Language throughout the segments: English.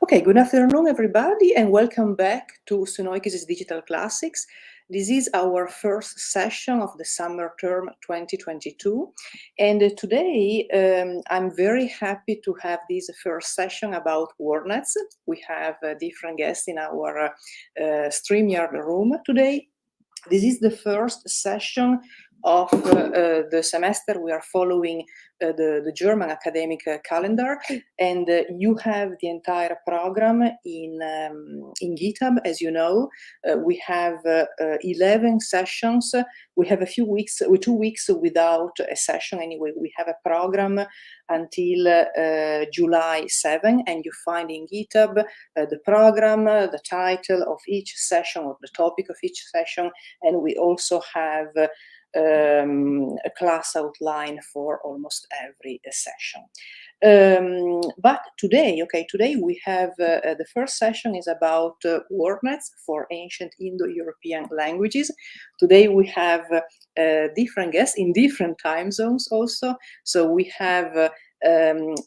Okay, good afternoon, everybody, and welcome back to Sunoikis' Digital Classics. This is our first session of the summer term 2022. And today, I'm very happy to have this first session about WordNets. We have different guests in our StreamYard room today. This is the first session of the semester. We are following the German academic calendar, and you have the entire program in GitHub. As you know, we have 11 sessions. We have a few weeks, 2 weeks without a session. Anyway, we have a program until July 7, and you find in GitHub the program, the title of each session, or the topic of each session, and we also have a class outline for almost every session. But today we have the first session is about WordNets for ancient Indo-European languages. Today we have different guests in different time zones also. So we have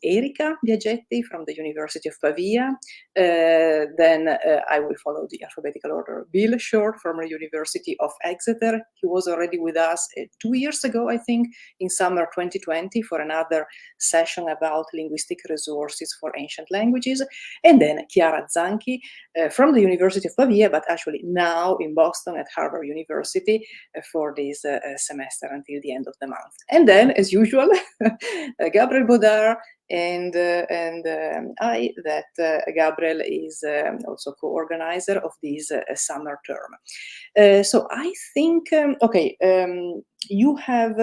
Erika Biagetti from the University of Pavia. Then I will follow the alphabetical order. Bill Short from the University of Exeter. He was already with us 2 years ago, I think, in summer 2020 for another session about linguistic resources for ancient languages. And then Chiara Zanchi from the University of Pavia, but actually now in Boston at Harvard University for this semester until the end of the month. And then, as usual, Gabriel Baudard and I, that Gabriel is also co-organizer of this summer term. So I think, you have,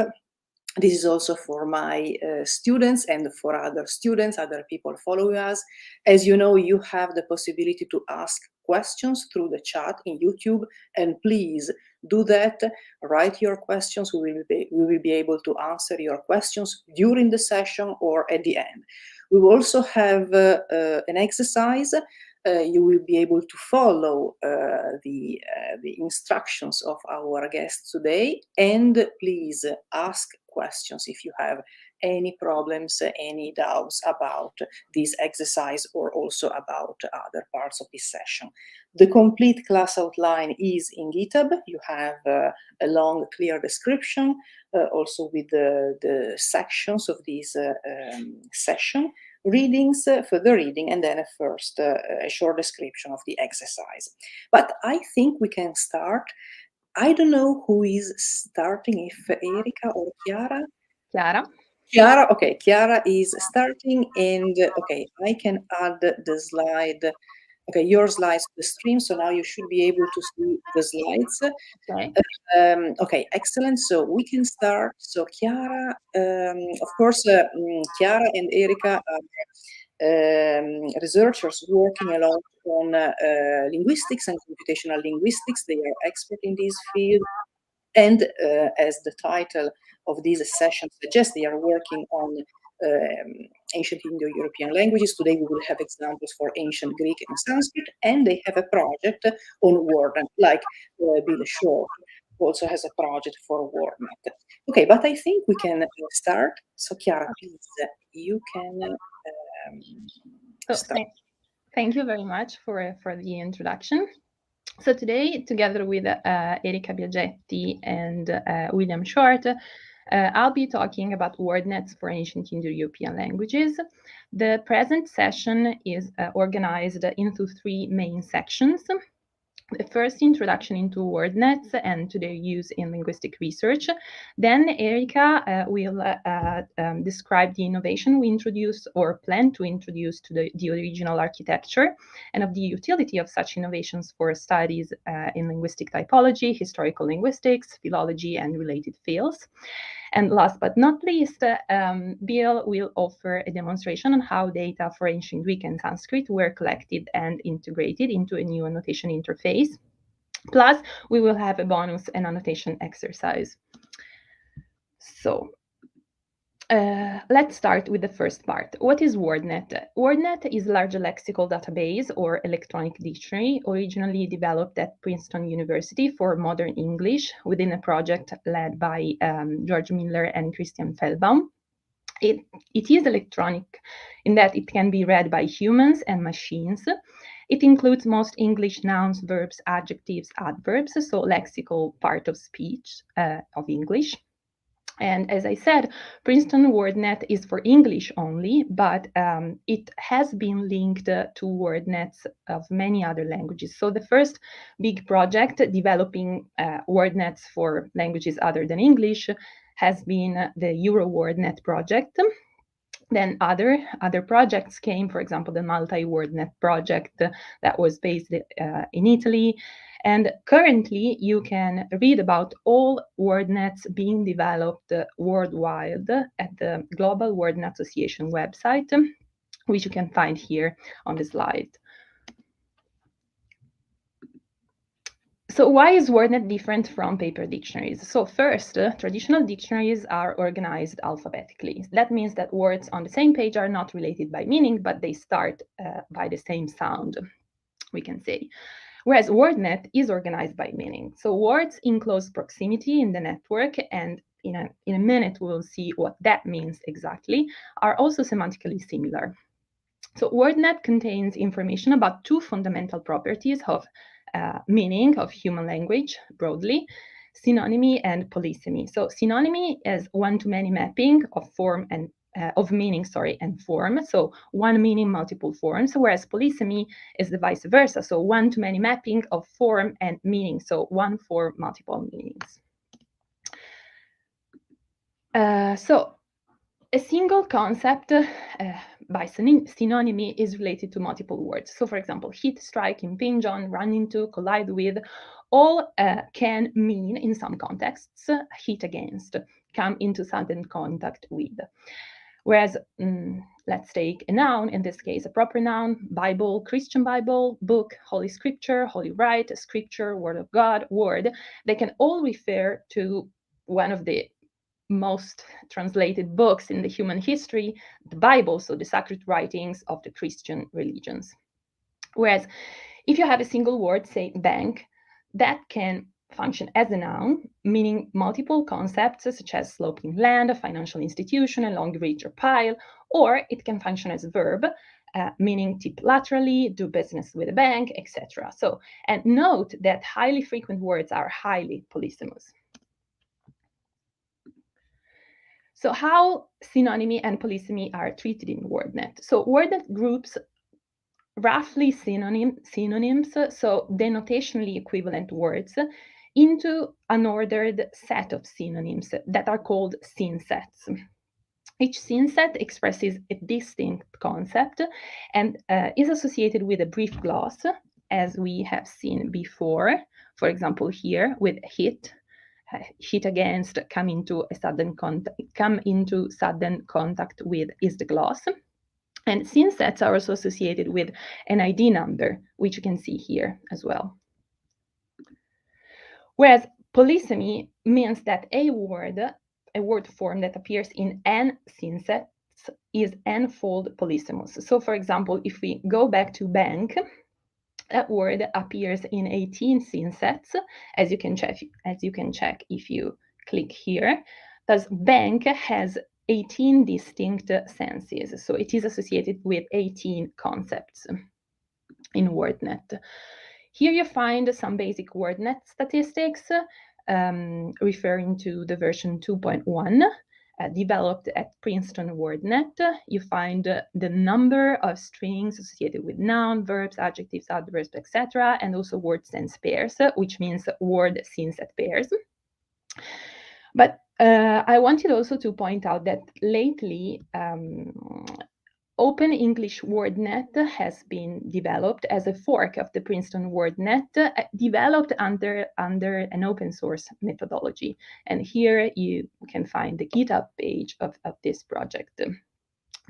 this is also for my students and for other students, other people following us. As you know, you have the possibility to ask questions through the chat in YouTube, and please do that. Write your questions. We will be able to answer your questions during the session or at the end. We will also have an exercise. You will be able to follow the instructions of our guests today, and please ask questions if you have any problems, any doubts about this exercise or also about other parts of this session. The complete class outline is in GitHub. You have a long, clear description, also with the sections of this session, readings, further reading, and then a short description of the exercise. But I think we can start. I don't know who is starting, if Erika or Chiara. Chiara, okay, Chiara is starting, and okay, I can add the slide, okay, your slides to the stream, so now you should be able to see the slides. Okay, okay, excellent, so we can start. So Chiara, of course, Chiara and Erika are researchers working a lot on linguistics and computational linguistics. They are expert in this field. And as the title of this session suggests, they are working on ancient Indo-European languages. Today we will have examples for ancient Greek and Sanskrit, and they have a project on WordNet, like Bill Short also has a project for WordNet. Okay, but I think we can start. So Chiara, please, you can start. Thank you very much for the introduction. So today, together with Erika Biagetti and William Short, I'll be talking about WordNets for ancient Indo-European languages. The present session is organized into 3 main sections. The first, introduction into WordNets and to their use in linguistic research. Then Erika will describe the innovation we introduce or plan to introduce to the original architecture, and of the utility of such innovations for studies in linguistic typology, historical linguistics, philology, and related fields. And last but not least, Bill will offer a demonstration on how data for ancient Greek and Sanskrit were collected and integrated into a new annotation interface. Plus, we will have a bonus and annotation exercise. So, let's start with the first part. What is WordNet? WordNet is a large lexical database or electronic dictionary originally developed at Princeton University for modern English within a project led by George Miller and Christian Feldbaum. It is electronic in that it can be read by humans and machines. It includes most English nouns, verbs, adjectives, adverbs, so lexical part of speech of English. And as I said, Princeton WordNet is for English only, but it has been linked to WordNets of many other languages. So the first big project developing WordNets for languages other than English has been the Euro WordNet project. Then other projects came, for example, the multi-WordNet project that was based in Italy. And currently, you can read about all WordNets being developed worldwide at the Global WordNet Association website, which you can find here on the slide. So why is WordNet different from paper dictionaries? So first, traditional dictionaries are organized alphabetically. That means that words on the same page are not related by meaning, but they start by the same sound, we can say. Whereas WordNet is organized by meaning. So words in close proximity in the network, and in a minute we'll see what that means exactly, are also semantically similar. So WordNet contains information about two fundamental properties of meaning of human language broadly, synonymy and polysemy. So synonymy is one-to-many mapping of form and of meaning, and form. So one meaning, multiple forms, whereas polysemy is the vice versa. So one-to-many mapping of form and meaning. So one form, multiple meanings. So a single concept by synonymy is related to multiple words. So for example, hit, strike, impinge on, run into, collide with, all can mean in some contexts, hit against, come into sudden contact with. Whereas, let's take a noun, in this case, a proper noun, Bible, Christian Bible, book, Holy Scripture, Holy Write, Scripture, Word of God, Word, they can all refer to one of the most translated books in the human history, the Bible, so the sacred writings of the Christian religions. Whereas if you have a single word, say bank, that can function as a noun, meaning multiple concepts such as sloping land, a financial institution, a long ridge or pile, or it can function as a verb, meaning tip laterally, do business with a bank, etc. So, and note that highly frequent words are highly polysemous. So how synonymy and polysemy are treated in WordNet? So WordNet groups roughly synonyms, so denotationally equivalent words, into an ordered set of synonyms that are called synsets. Each synset expresses a distinct concept and is associated with a brief gloss, as we have seen before. For example, here with hit, hit against, come into sudden contact with is the gloss. And synsets are also associated with an ID number, which you can see here as well. Whereas polysemy means that a word form that appears in n synsets is n-fold polysemous. So for example, if we go back to bank, that word appears in 18 synsets, as you can check if you click here. Thus, bank has 18 distinct senses, so it is associated with 18 concepts in WordNet. Here you find some basic WordNet statistics referring to the version 2.1. Developed at Princeton WordNet. You find the number of strings associated with noun, verbs, adjectives, adverbs, etc., and also word sense pairs, which means word synset pairs. But I wanted also to point out that lately, Open English WordNet has been developed as a fork of the Princeton WordNet, developed under an open source methodology. And here you can find the GitHub page of this project,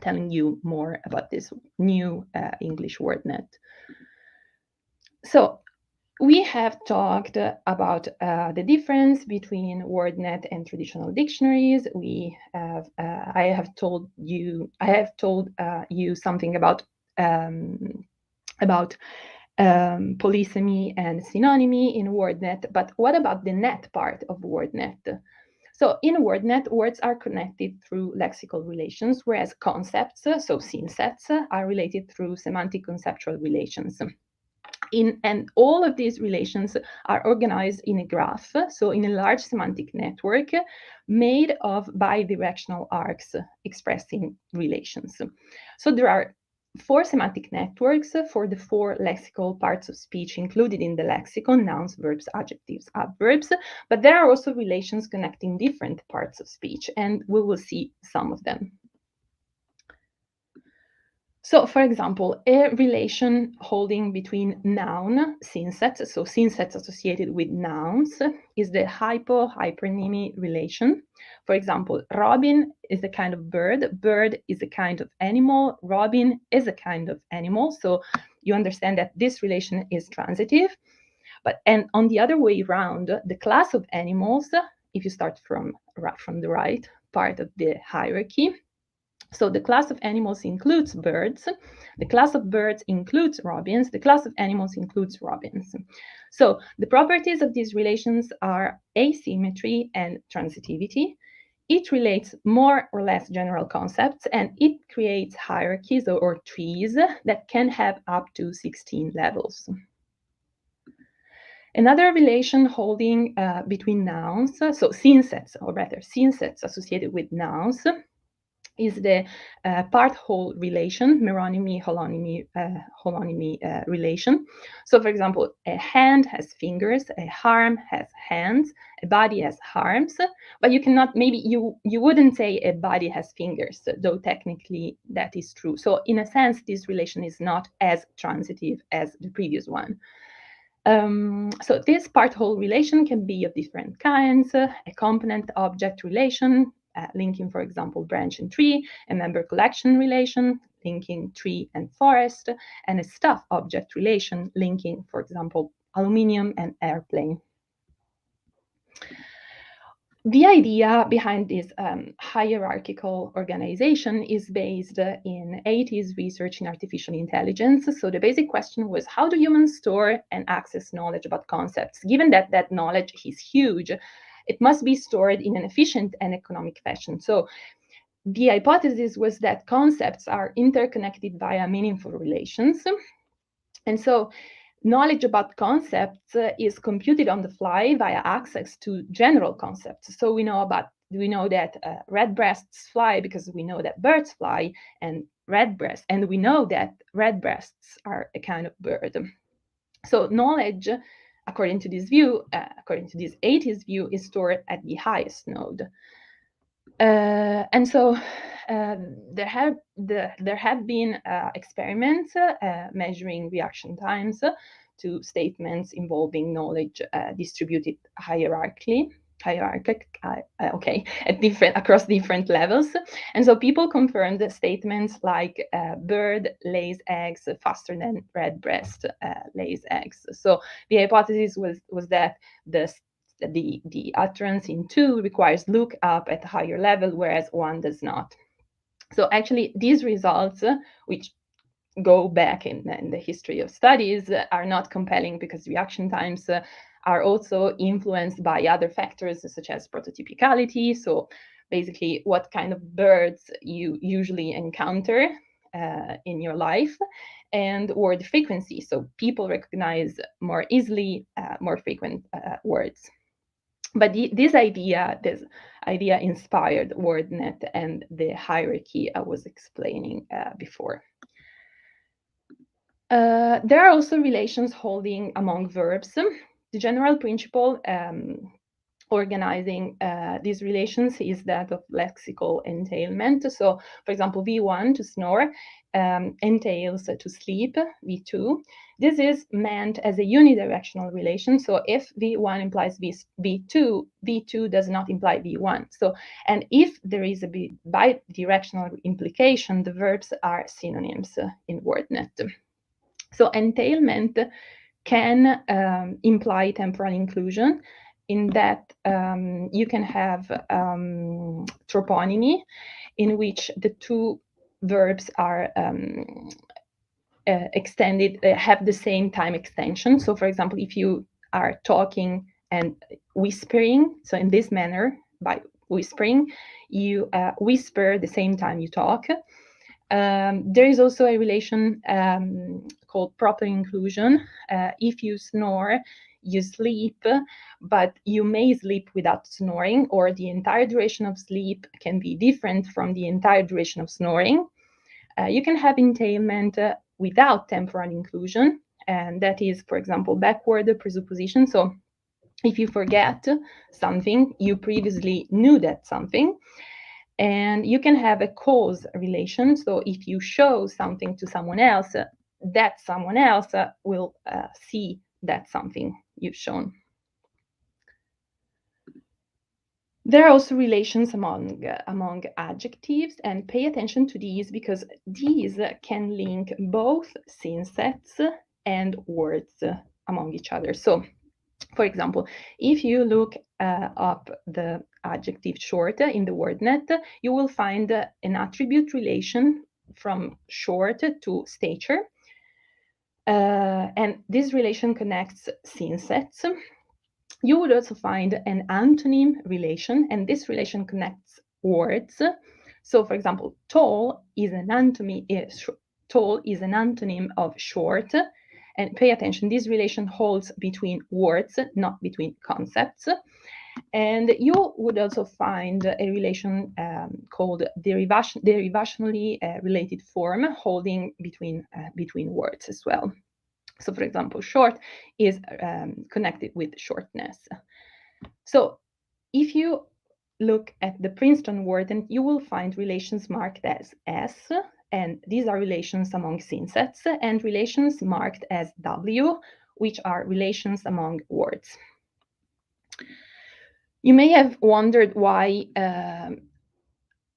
telling you more about this new English WordNet. So we have talked about the difference between WordNet and traditional dictionaries. We have, I have told you something about polysemy and synonymy in WordNet. But what about the net part of WordNet? So in WordNet, words are connected through lexical relations, whereas concepts, so scene sets, are related through semantic conceptual relations. And all of these relations are organized in a graph, so in a large semantic network made of bidirectional arcs expressing relations. So there are 4 semantic networks for the 4 lexical parts of speech included in the lexicon: nouns, verbs, adjectives, adverbs, but there are also relations connecting different parts of speech, and we will see some of them. So, for example, a relation holding between noun scene sets, so scene sets associated with nouns, is the hypo-hypernymy relation. For example, Robin is a kind of bird, bird is a kind of animal, Robin is a kind of animal. So you understand that this relation is transitive. And on the other way around, the class of animals, if you start from the right part of the hierarchy, so the class of animals includes birds, the class of birds includes robins, the class of animals includes robins. So the properties of these relations are asymmetry and transitivity. It relates more or less general concepts, and it creates hierarchies or trees that can have up to 16 levels. Another relation holding between nouns, so scene sets, or rather scene sets associated with nouns, is the PartWhole relation, meronymy, holonymy relation. So, for example, a hand has fingers, a arm has hands, a body has arms, but you cannot, maybe you wouldn't say a body has fingers, though technically that is true. So, in a sense, this relation is not as transitive as the previous one. So this PartWhole relation can be of different kinds: a component-object relation, linking, for example, branch and tree, a member collection relation, linking tree and forest, and a stuff-object relation, linking, for example, aluminium and airplane. The idea behind this hierarchical organization is based in 80s research in artificial intelligence. So the basic question was, how do humans store and access knowledge about concepts? Given that that knowledge is huge, it must be stored in an efficient and economic fashion. So the hypothesis was that concepts are interconnected via meaningful relations. And so knowledge about concepts is computed on the fly via access to general concepts. So we know that redbreasts fly because we know that birds fly, and we know that redbreasts are a kind of bird. So knowledge, according to this view, according to this 80s view, is stored at the highest node. And so there have been experiments measuring reaction times to statements involving knowledge distributed hierarchically, across different levels. And so people confirmed statements like bird lays eggs faster than redbreast lays eggs. So the hypothesis was that the utterance in 2 requires look up at a higher level, whereas 1 does not. So actually, these results, which go back in the history of studies, are not compelling because reaction times are also influenced by other factors such as prototypicality. So basically, what kind of birds you usually encounter in your life, and word frequency. So people recognize more easily more frequent words. But this idea inspired WordNet and the hierarchy I was explaining before. There are also relations holding among verbs. The general principle organizing these relations is that of lexical entailment. So, for example, V1, to snore, entails to sleep, V2. This is meant as a unidirectional relation. So if V1 implies V2, V2 does not imply V1. So, and if there is a bidirectional implication, the verbs are synonyms in WordNet. So entailment can imply temporal inclusion, in that you can have troponymy in which the 2 verbs are extended, have the same time extension. So for example, if you are talking and whispering, so in this manner, by whispering. You whisper the same time you talk. There is also a relation called proper inclusion. If you snore, you sleep, but you may sleep without snoring, or the entire duration of sleep can be different from the entire duration of snoring. You can have entailment without temporal inclusion, and that is, for example, backward presupposition. So if you forget something, you previously knew that something. And you can have a cause relation. So if you show something to someone else, that someone else will see that something you've shown. There are also relations among adjectives, and pay attention to these because these can link both synsets and words among each other. So, for example, if you look up the adjective short in the Wordnet, you will find an attribute relation from short to stature. And this relation connects synsets. You would also find an antonym relation, and this relation connects words. So, for example, tall is an antonym of short. And pay attention, this relation holds between words, not between concepts. And you would also find a relation called derivationally related form, holding between words as well. So, for example, short is connected with shortness. So, if you look at the Princeton Wordnet, you will find relations marked as S, and these are relations among synsets, and relations marked as W, which are relations among words. You may have wondered why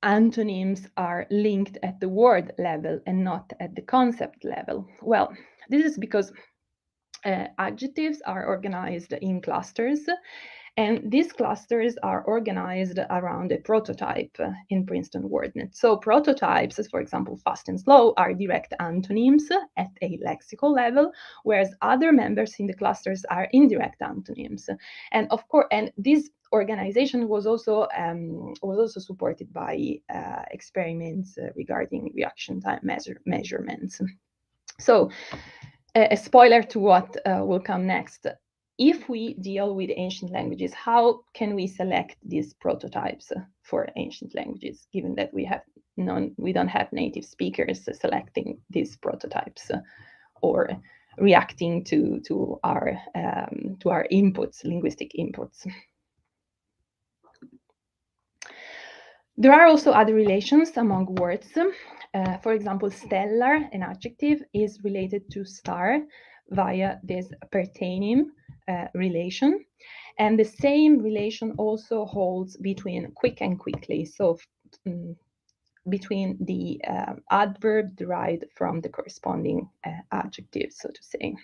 antonyms are linked at the word level and not at the concept level. Well, this is because adjectives are organized in clusters, and these clusters are organized around a prototype in Princeton Wordnet. So prototypes, for example, fast and slow, are direct antonyms at a lexical level, whereas other members in the clusters are indirect antonyms. And of course, and this organization was also supported by experiments regarding reaction time measurements. So, a spoiler to what will come next. If we deal with ancient languages, how can we select these prototypes for ancient languages, given that we don't have native speakers selecting these prototypes or reacting to our inputs, linguistic inputs? There are also other relations among words. For example, stellar, an adjective, is related to star via this pertaining relation. And the same relation also holds between quick and quickly. So between the adverb derived from the corresponding adjective, so to say.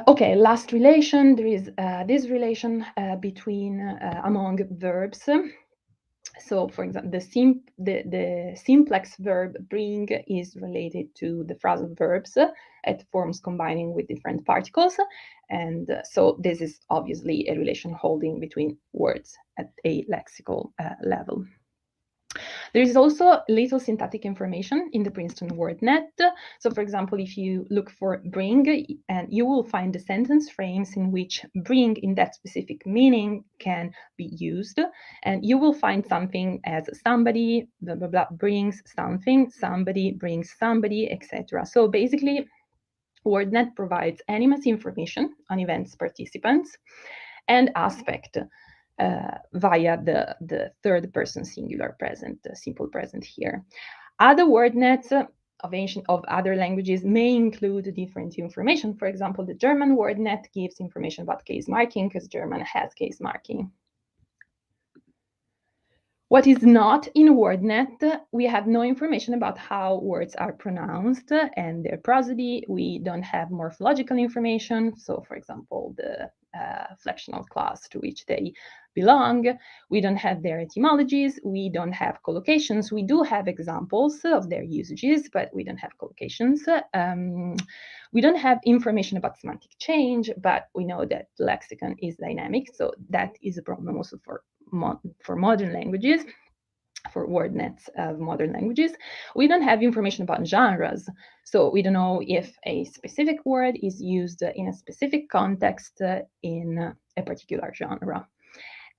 Okay, last relation. There is this relation among verbs. So, for example, the simplex verb bring is related to the phrasal verbs at forms combining with different particles. And so this is obviously a relation holding between words at a lexical level. There is also little syntactic information in the Princeton Wordnet. So, for example, if you look for bring, and you will find the sentence frames in which bring in that specific meaning can be used. And you will find something as somebody, blah, blah, blah, brings something, somebody brings somebody, etc. So basically, Wordnet provides animus information on events participants and aspect via the third person singular present, simple present here. Other Wordnets of other languages may include different information. For example, the German Wordnet gives information about case marking because German has case marking. What is not in Wordnet, we have no information about how words are pronounced and their prosody. We don't have morphological information. So, for example, the flexional class to which they belong. We don't have their etymologies. We don't have collocations. We do have examples of their usages, but we don't have collocations. We don't have information about semantic change, but we know that the lexicon is dynamic, so that is a problem also for modern languages, for WordNets of modern languages. We don't have information about genres, so we don't know if a specific word is used in a specific context in a particular genre.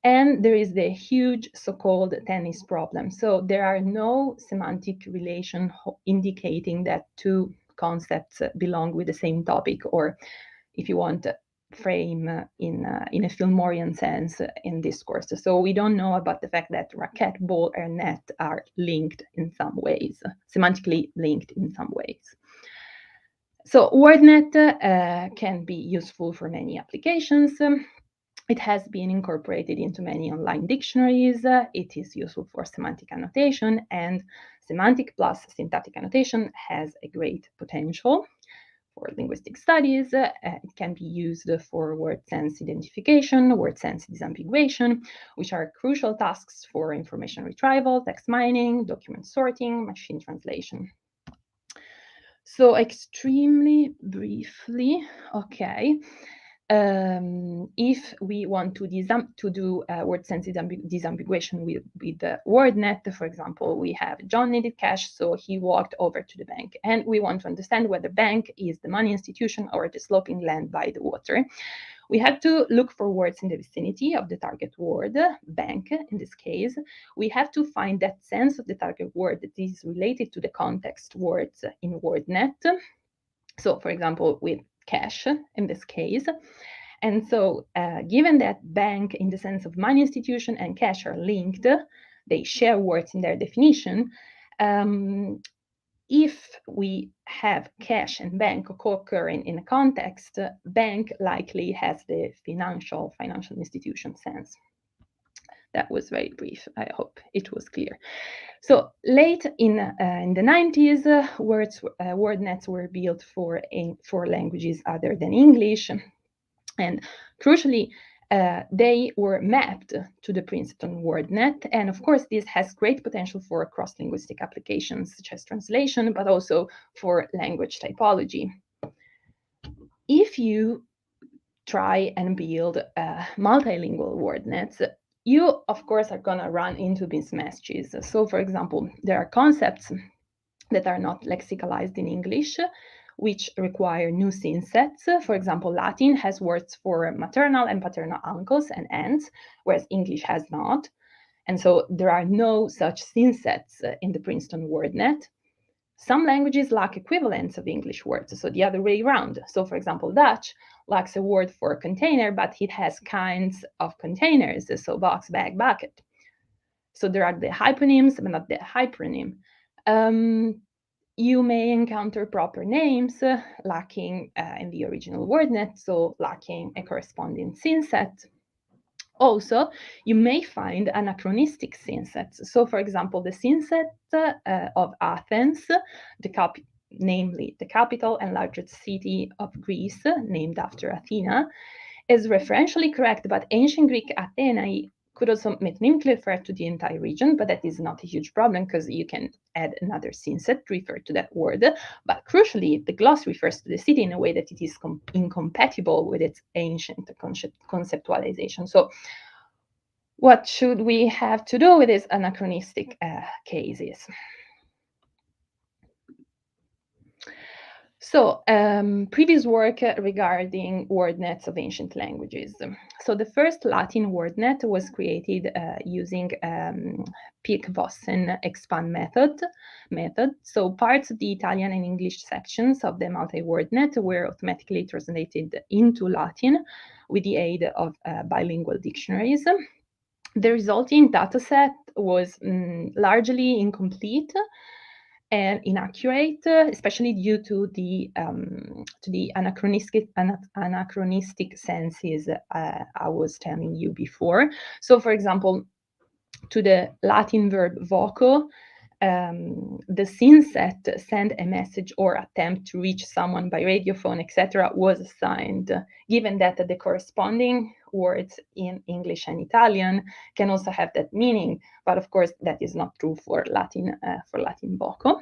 And there is the huge so-called tennis problem. So there are no semantic relations indicating that two concepts belong with the same topic, or if you want, frame in a Filmorian sense in discourse. So we don't know about the fact that racket, ball, and net are linked in some ways, semantically linked in some ways. So WordNet can be useful for many applications. It has been incorporated into many online dictionaries. It is useful for semantic annotation, and semantic plus syntactic annotation has a great potential for linguistic studies. It can be used for word sense identification, word sense disambiguation, which are crucial tasks for information retrieval, text mining, document sorting, machine translation. So extremely briefly, okay. If we want to do word sense disambiguation with the WordNet, for example, we have John needed cash, so he walked over to the bank, and we want to understand whether bank is the money institution or the sloping land by the water. We have to look for words in the vicinity of the target word, bank in this case. We have to find that sense of the target word that is related to the context words in WordNet. So, for example, with cash in this case. And so given that bank in the sense of money institution and cash are linked, they share words in their definition. If we have cash and bank co-occurring in a context, bank likely has the financial institution sense. That was very brief. I hope it was clear. So late in the 90s, WordNets were built for languages other than English. And crucially, they were mapped to the Princeton WordNet. And of course, this has great potential for cross-linguistic applications such as translation, but also for language typology. If you try and build multilingual WordNets, you, of course, are going to run into mismatches. So, for example, there are concepts that are not lexicalized in English, which require new synsets. For example, Latin has words for maternal and paternal uncles and aunts, whereas English has not. And so there are no such synsets in the Princeton WordNet. Some languages lack equivalents of English words, so the other way around. So, for example, Dutch lacks a word for container, but it has kinds of containers, so box, bag, bucket. So there are the hyponyms, but not the hypernym. You may encounter proper names lacking in the original WordNet, so lacking a corresponding synset. Also, you may find anachronistic synsets. So, for example, the synset of Athens, namely the capital and largest city of Greece, named after Athena, is referentially correct, but ancient Greek Athenae could also metonymically refer to the entire region, but that is not a huge problem because you can add another synset to refer to that word. But crucially, the gloss refers to the city in a way that it is incompatible with its ancient conceptualization. So what should we have to do with these anachronistic cases? So previous work regarding WordNets of ancient languages. So the first Latin WordNet was created using Peek-Vossen expand method. So parts of the Italian and English sections of the multi-WordNet were automatically translated into Latin with the aid of bilingual dictionaries. The resulting dataset was largely incomplete and inaccurate, especially due to the anachronistic senses I was telling you before. So, for example, to the Latin verb voco, the scene set, send a message or attempt to reach someone by radiophone, etc., was assigned, given that the corresponding words in English and Italian can also have that meaning. But of course, that is not true for Latin voco.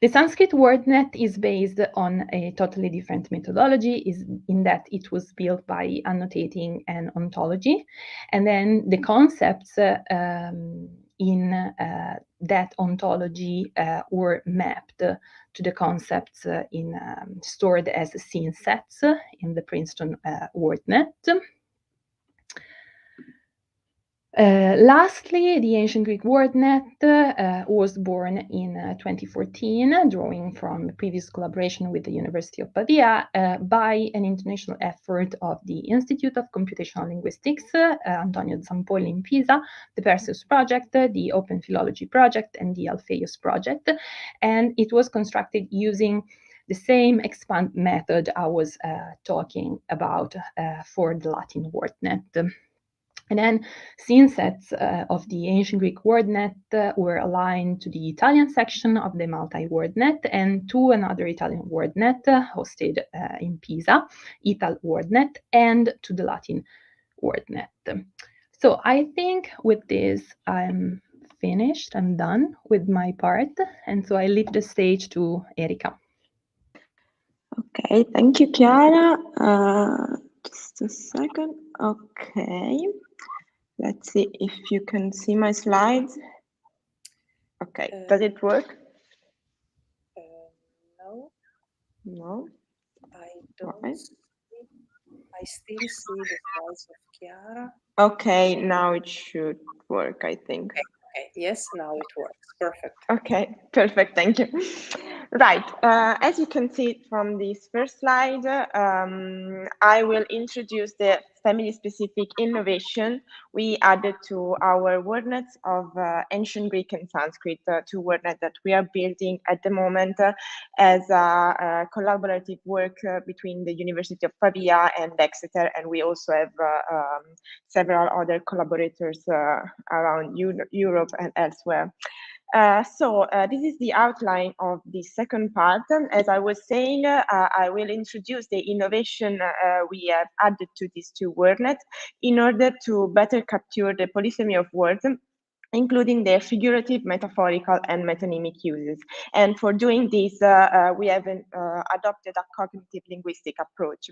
The Sanskrit WordNet is based on a totally different methodology, in that it was built by annotating an ontology, and then the concepts in that ontology were mapped to the concepts stored as scene sets in the Princeton WordNet. Lastly, the ancient Greek WordNet was born in 2014, drawing from a previous collaboration with the University of Pavia by an international effort of the Institute of Computational Linguistics, Antonio Zampolli in Pisa, the Perseus Project, the Open Philology Project, and the Alpheus Project. And it was constructed using the same expand method I was talking about for the Latin WordNet. And then scene sets of the ancient Greek WordNet were aligned to the Italian section of the multi-WordNet and to another Italian WordNet hosted in Pisa, Ital WordNet, and to the Latin WordNet. So I think with this, I'm finished. I'm done with my part. And so I leave the stage to Erika. Okay, thank you, Chiara. Just a second. Okay. Let's see if you can see my slides. Okay, does it work? No. No. I don't see. I still see the slides of Chiara. Okay, now it should work, I think. Okay. Yes, now it works. Perfect. Okay, perfect. Thank you. Right. As you can see from this first slide, I will introduce the family-specific innovation we added to our WordNets of ancient Greek and Sanskrit, two WordNets that we are building at the moment as a collaborative work between the University of Pavia and Exeter, and we also have several other collaborators around Europe and elsewhere. This is the outline of the second part. As I was saying, I will introduce the innovation we have added to these two WordNets in order to better capture the polysemy of words, including their figurative, metaphorical, and metonymic uses. And for doing this, we have adopted a cognitive linguistic approach.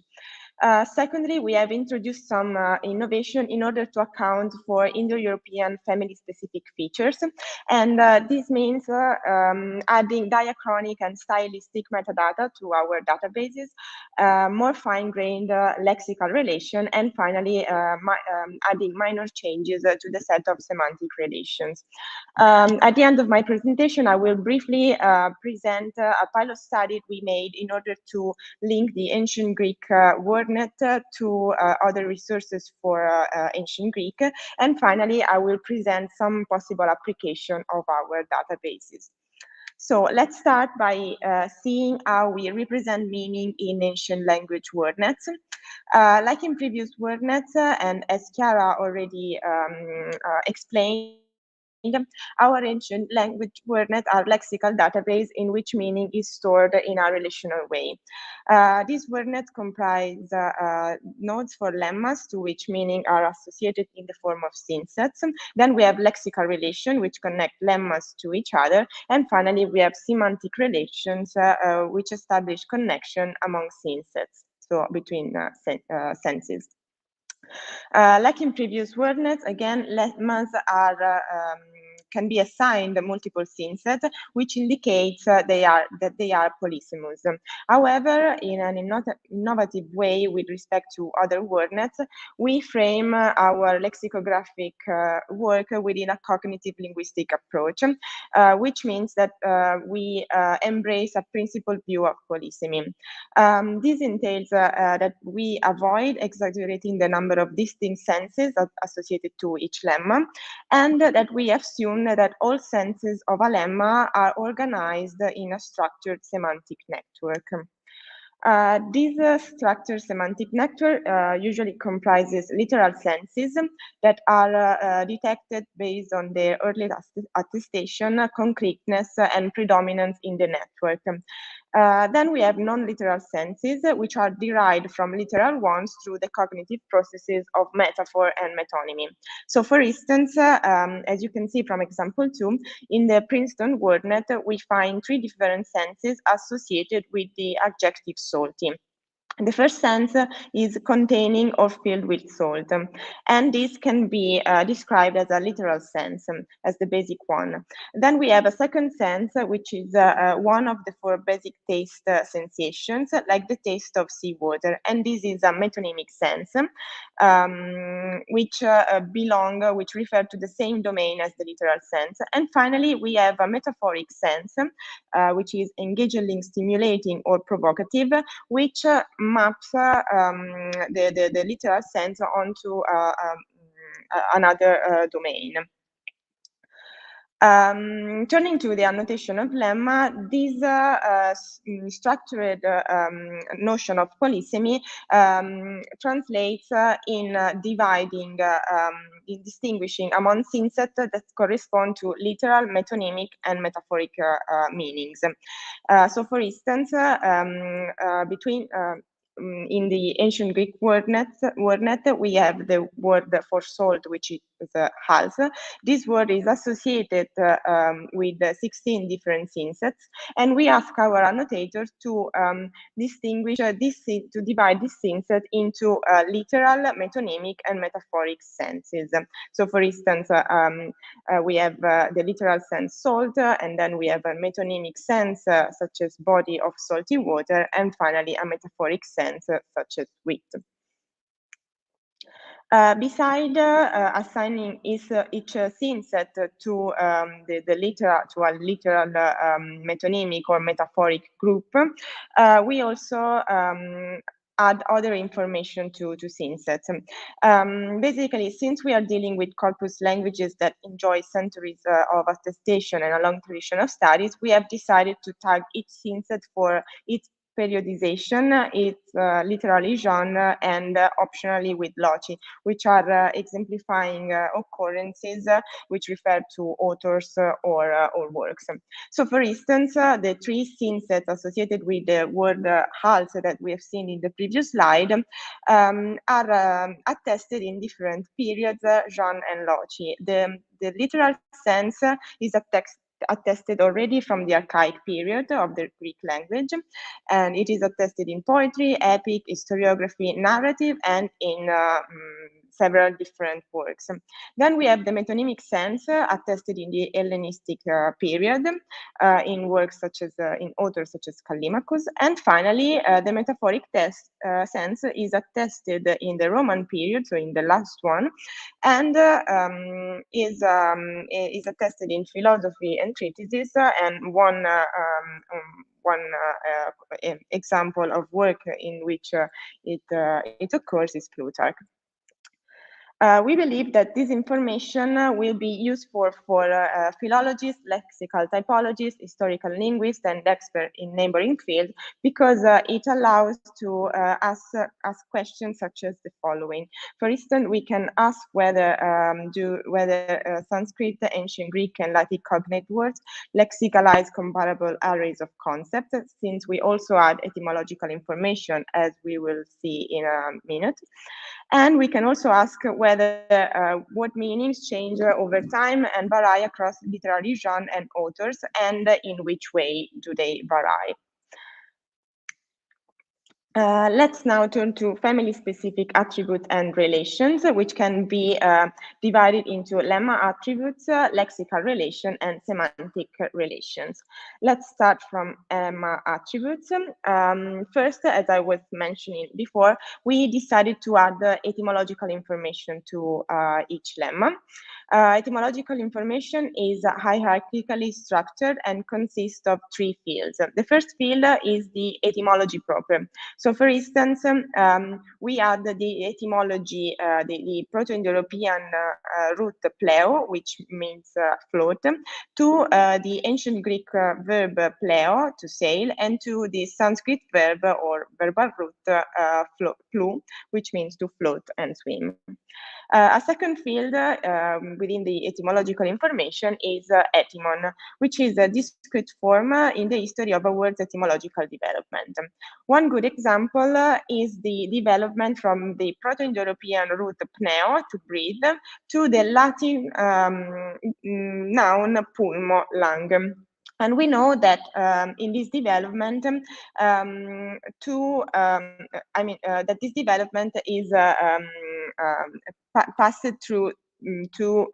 Secondly, we have introduced some innovation in order to account for Indo-European family-specific features. And this means adding diachronic and stylistic metadata to our databases, more fine-grained lexical relation, and finally, adding minor changes to the set of semantic relations. At the end of my presentation, I will briefly present a pilot study we made in order to link the ancient Greek WordNet to other resources for ancient Greek. And finally, I will present some possible application of our databases. So let's start by seeing how we represent meaning in ancient language WordNets. Like in previous WordNets, and as Chiara already explained, our ancient language WordNet are lexical database in which meaning is stored in a relational way. These WordNets comprise nodes for lemmas to which meaning are associated in the form of scene sets. Then we have lexical relation which connect lemmas to each other. And finally, we have semantic relations which establish connection among scene sets, so between senses. Like in previous WordNets, again, lemmas are can be assigned multiple scene sets, which indicates that they are polysemous. However, in an innovative way with respect to other WordNets, we frame our lexicographic work within a cognitive linguistic approach, which means that we embrace a principled view of polysemy. This entails that we avoid exaggerating the number of distinct senses associated to each lemma, and that we assume that all senses of a lemma are organized in a structured semantic network. This structured semantic network usually comprises literal senses that are detected based on their early attestation, concreteness, and predominance in the network. Then we have non-literal senses, which are derived from literal ones through the cognitive processes of metaphor and metonymy. So, for instance, as you can see from example 2, in the Princeton WordNet, we find 3 different senses associated with the adjective salty. The first sense is containing or filled with salt, and this can be described as a literal sense, as the basic one. Then we have a second sense, which is one of the 4 basic taste sensations, like the taste of seawater, and this is a metonymic sense, which refer to the same domain as the literal sense. And finally, we have a metaphoric sense, which is engaging, stimulating, or provocative, which maps the literal sense onto another domain. Turning to the annotation of lemma, this structured notion of polysemy translates in dividing, in distinguishing among synsets that correspond to literal, metonymic, and metaphoric meanings. So, for instance, in the ancient Greek wordnet, we have the word for salt, which is hals. This word is associated with 16 different synsets, and we ask our annotators to distinguish to divide this synset into literal, metonymic, and metaphoric senses. So, for instance, we have the literal sense salt, and then we have a metonymic sense such as body of salty water, and finally a metaphoric sense such as wheat. Beside assigning each synset to a literal metonymic or metaphoric group, we also add other information to synsets. Basically, since we are dealing with corpus languages that enjoy centuries of attestation and a long tradition of studies, we have decided to tag each synset for its periodization, its literally genre, and optionally with loci, which are exemplifying occurrences which refer to authors or works. So, for instance, the 3 synsets associated with the word hals that we have seen in the previous slide are attested in different periods, genre, and loci. The literal sense is attested already from the archaic period of the Greek language, and it is attested in poetry, epic, historiography, narrative, and in several different works. Then we have the metonymic sense attested in the Hellenistic period in works such as in authors such as Callimachus, and finally the metaphoric sense is attested in the Roman period, so in the last one, and is attested in philosophy and treatises, and one example of work in which it occurs is Plutarch. We believe that this information will be useful for philologists, lexical typologists, historical linguists, and experts in neighboring fields, because it allows to ask questions such as the following. For instance, we can ask whether Sanskrit, ancient Greek, and Latin cognate words lexicalize comparable arrays of concepts, since we also add etymological information, as we will see in a minute. And we can also ask whether what meanings change over time and vary across literary genre and authors, and in which way do they vary. Let's now turn to family-specific attributes and relations, which can be divided into lemma attributes, lexical relation, and semantic relations. Let's start from lemma attributes. First, as I was mentioning before, we decided to add etymological information to each lemma. Etymological information is hierarchically structured and consists of 3 fields. The first field is the etymology proper. So, for instance, we add the etymology, the Proto-Indo-European root pleo, which means float, to the ancient Greek verb pleo, to sail, and to the Sanskrit verb or verbal root plu, which means to float and swim. A second field within the etymological information is etymon, which is a discrete form in the history of a word's etymological development. One good example is the development from the Proto-Indo-European root pneo, to breathe, to the Latin noun pulmo, lung. And we know that in this development, that this development is passed through 2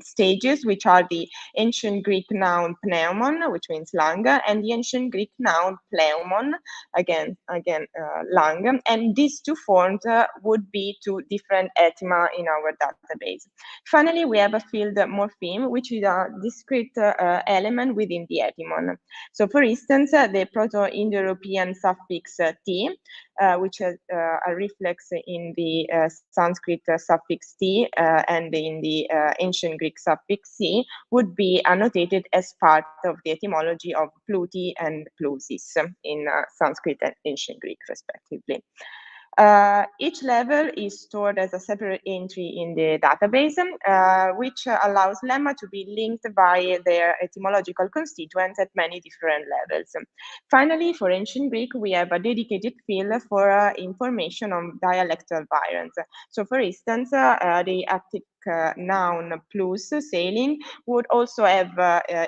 stages, which are the ancient Greek noun pneumon, which means lung, and the ancient Greek noun pleumon, again lung. And these 2 forms would be 2 different etyma in our database. Finally, we have a field morpheme, which is a discrete element within the etymon. So, for instance, the Proto-Indo-European suffix t, which has a reflex in the Sanskrit suffix t and in the ancient Greek suffix c, would be annotated as part of the etymology of pluti and plusis in Sanskrit and ancient Greek, respectively. Each level is stored as a separate entry in the database, which allows lemma to be linked by their etymological constituents at many different levels. Finally, for ancient Greek, we have a dedicated field for information on dialectal variants. So, for instance, the Attic noun plus, sailing, would also have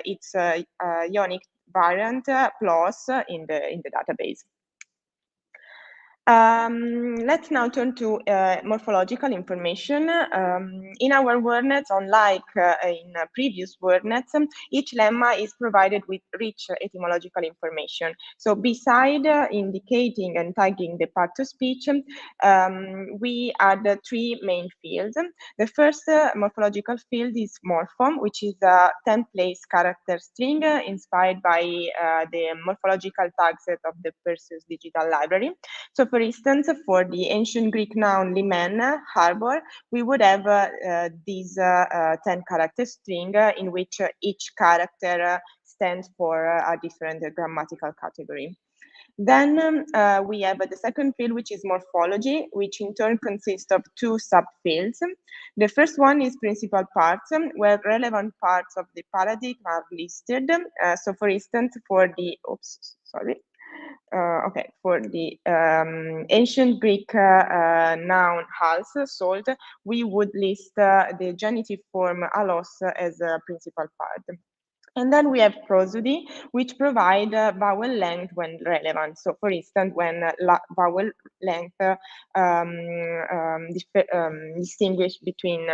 its Ionic variant plus in the database. Let's now turn to morphological information. In our WordNets, unlike in previous WordNets, each lemma is provided with rich etymological information. So, beside indicating and tagging the part of speech, we add 3 main fields. The first morphological field is morphom, which is a 10-place character string inspired by the morphological tag set of the Perseus digital library. So, for instance, for the ancient Greek noun limen, harbor, we would have this 10-character string in which each character stands for a different grammatical category. Then we have the second field, which is morphology, which in turn consists of 2 subfields. The first one is principal parts, where relevant parts of the paradigm are listed. So, for instance, for the for the ancient Greek noun hals, salt, we would list the genitive form alos as a principal part. And then we have prosody, which provide vowel length when relevant. So, for instance, when vowel length distinguish between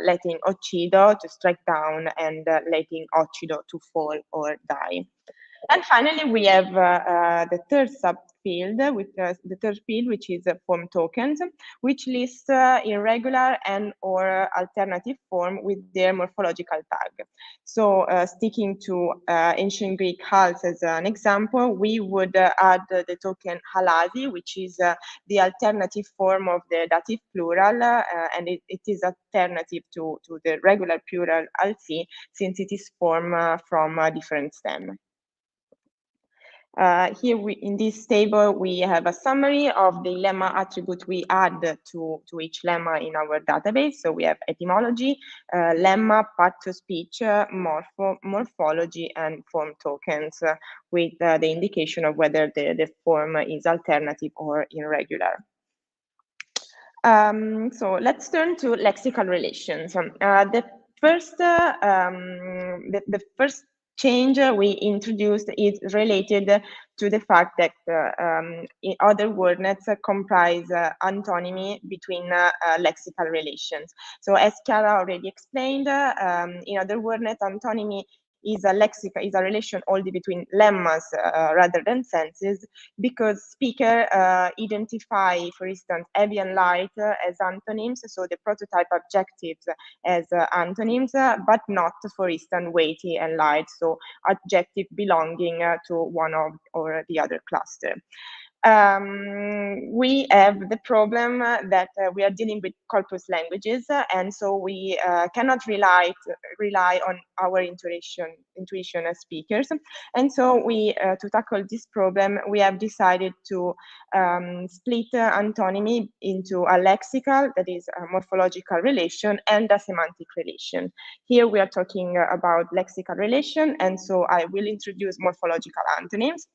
letting occido, to strike down, and letting occido, to fall or die. And finally, we have the third subfield, which is form tokens, which lists irregular and or alternative form with their morphological tag. So, sticking to ancient Greek hals as an example, we would add the token halasi, which is the alternative form of the dative plural, and it is alternative to the regular plural alsi, since it is formed from a different stem. Here in this table, we have a summary of the lemma attribute we add to each lemma in our database. So, we have etymology, lemma, part of speech, morphology, and form tokens with the indication of whether the form is alternative or irregular. So, let's turn to lexical relations. The first change we introduced is related to the fact that other WordNets comprise antonymy between lexical relations. So, as Chiara already explained, in other WordNets, antonymy is a relation only between lemmas rather than senses, because speaker identify, for instance, heavy and light as antonyms, so the prototype adjectives as antonyms, but not, for instance, weighty and light, so adjective belonging to one of or the other cluster. We have the problem that we are dealing with corpus languages, and so we cannot rely on our intuition as speakers. And so we, to tackle this problem, we have decided to split antonymy into a lexical, that is a morphological relation, and a semantic relation. Here we are talking about lexical relation, and so I will introduce morphological antonyms.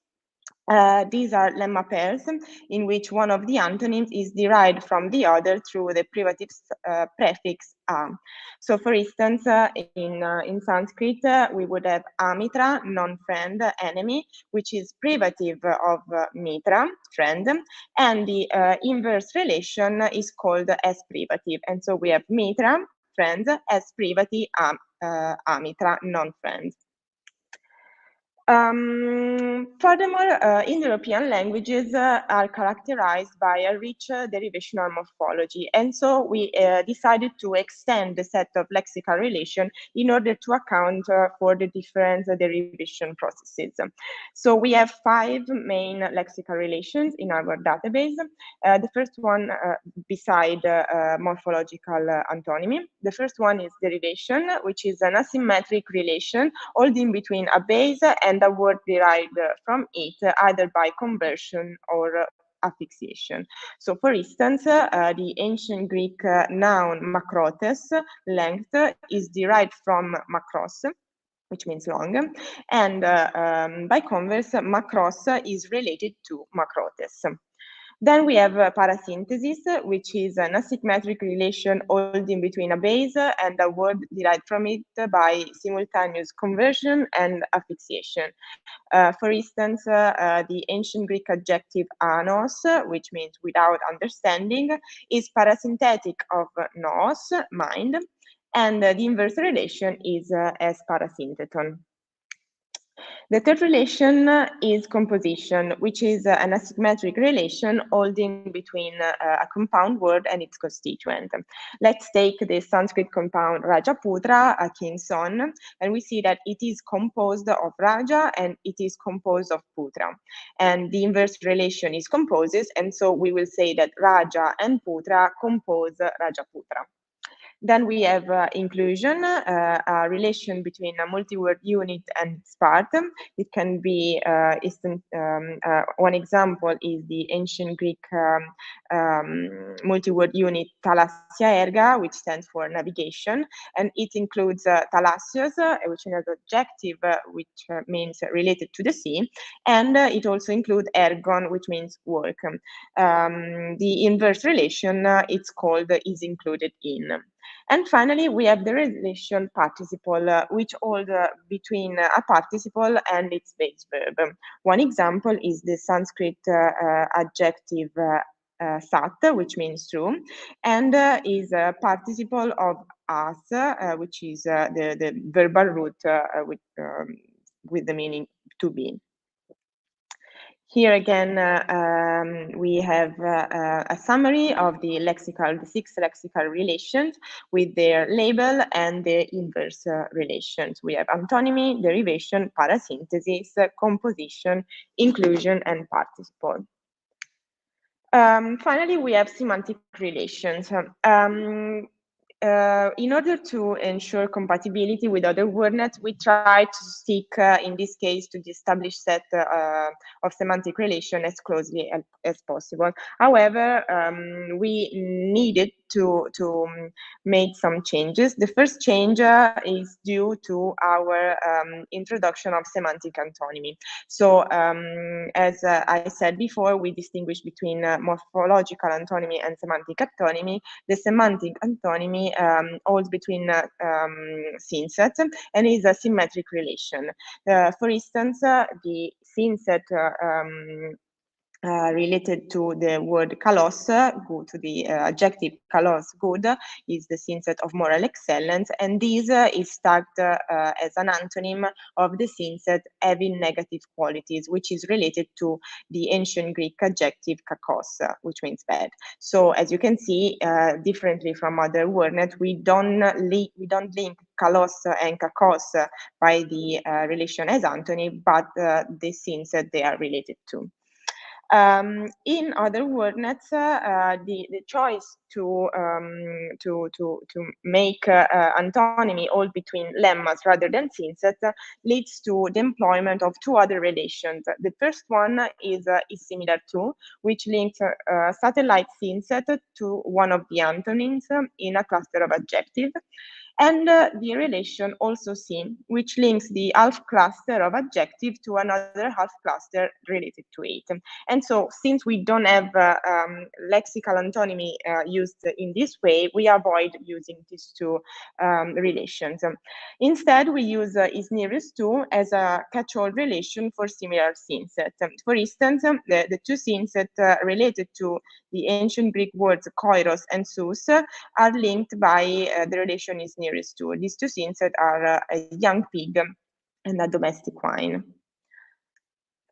These are lemma pairs in which one of the antonyms is derived from the other through the privative prefix a. So, for instance, in Sanskrit, we would have amitra, non-friend, enemy, which is privative of mitra, friend, and the inverse relation is called as privative. And so we have mitra, friend, as privative, amitra, non-friend. Furthermore, Indo-European languages are characterized by a rich derivational morphology, and so we decided to extend the set of lexical relations in order to account for the different derivation processes. So we have 5 main lexical relations in our database. The first one, beside morphological antonymy, the first one is derivation, which is an asymmetric relation holding between a base and a word derived from it, either by conversion or affixation. So, for instance, the ancient Greek noun makrotes, length, is derived from makros, which means long, and by converse, makros is related to makrotes. Then we have parasynthesis, which is an asymmetric relation holding between a base and a word derived from it by simultaneous conversion and affixation. For instance, the ancient Greek adjective anos, which means without understanding, is parasynthetic of nous, mind, and the inverse relation is as parasyntheton. The third relation is composition, which is an asymmetric relation holding between a compound word and its constituent. Let's take the Sanskrit compound Rajaputra, a king's son, and we see that it is composed of Raja and it is composed of Putra. And the inverse relation is composes, and so we will say that Raja and Putra compose Rajaputra. Then we have inclusion, a relation between a multi-word unit and its part. It can be, one example is the ancient Greek multi-word unit thalassia erga, which stands for navigation, and it includes thalassios, which is an adjective which means related to the sea, and it also includes ergon, which means work. The inverse relation, it's called is included in. And finally, we have the relation participle, which holds between a participle and its base verb. One example is the Sanskrit adjective sat, which means true, and is a participle of as, which is the verbal root with the meaning to be. Here again, we have a summary of the 6 lexical relations with their label and the inverse relations. We have antonymy, derivation, parasynthesis, composition, inclusion, and participle. Finally, we have semantic relations. In order to ensure compatibility with other WordNets, we try to stick, in this case, to the established set of semantic relation as closely as possible. However, we needed to make some changes. The first change is due to our introduction of semantic antonymy. So, as I said before, we distinguish between morphological antonymy and semantic antonymy. The semantic antonymy holds between synsets and is a symmetric relation. For instance, the synset related to the word kalos, good, to the adjective kalos, good, is the synset of moral excellence, and this is tagged as an antonym of the synset having negative qualities, which is related to the ancient Greek adjective kakos, which means bad. So as you can see, differently from other WordNet, we don't link kalos and kakos by the relation as antony, but the synset they are related to. In other WordNets, the choice to make antonymy all between lemmas rather than synset leads to the employment of two other relations. The first one is similar to, which links satellite synset to one of the antonyms in a cluster of adjectives. And the relation also seen, which links the half cluster of adjective to another half cluster related to it. And so, since we don't have lexical antonymy used in this way, we avoid using these two relations. Instead, we use is nearest to as a catch-all relation for similar synset. For instance, the two synset related to the ancient Greek words koiros and sous are linked by the relation is nearest to. These two synset are a young pig and a domestic wine.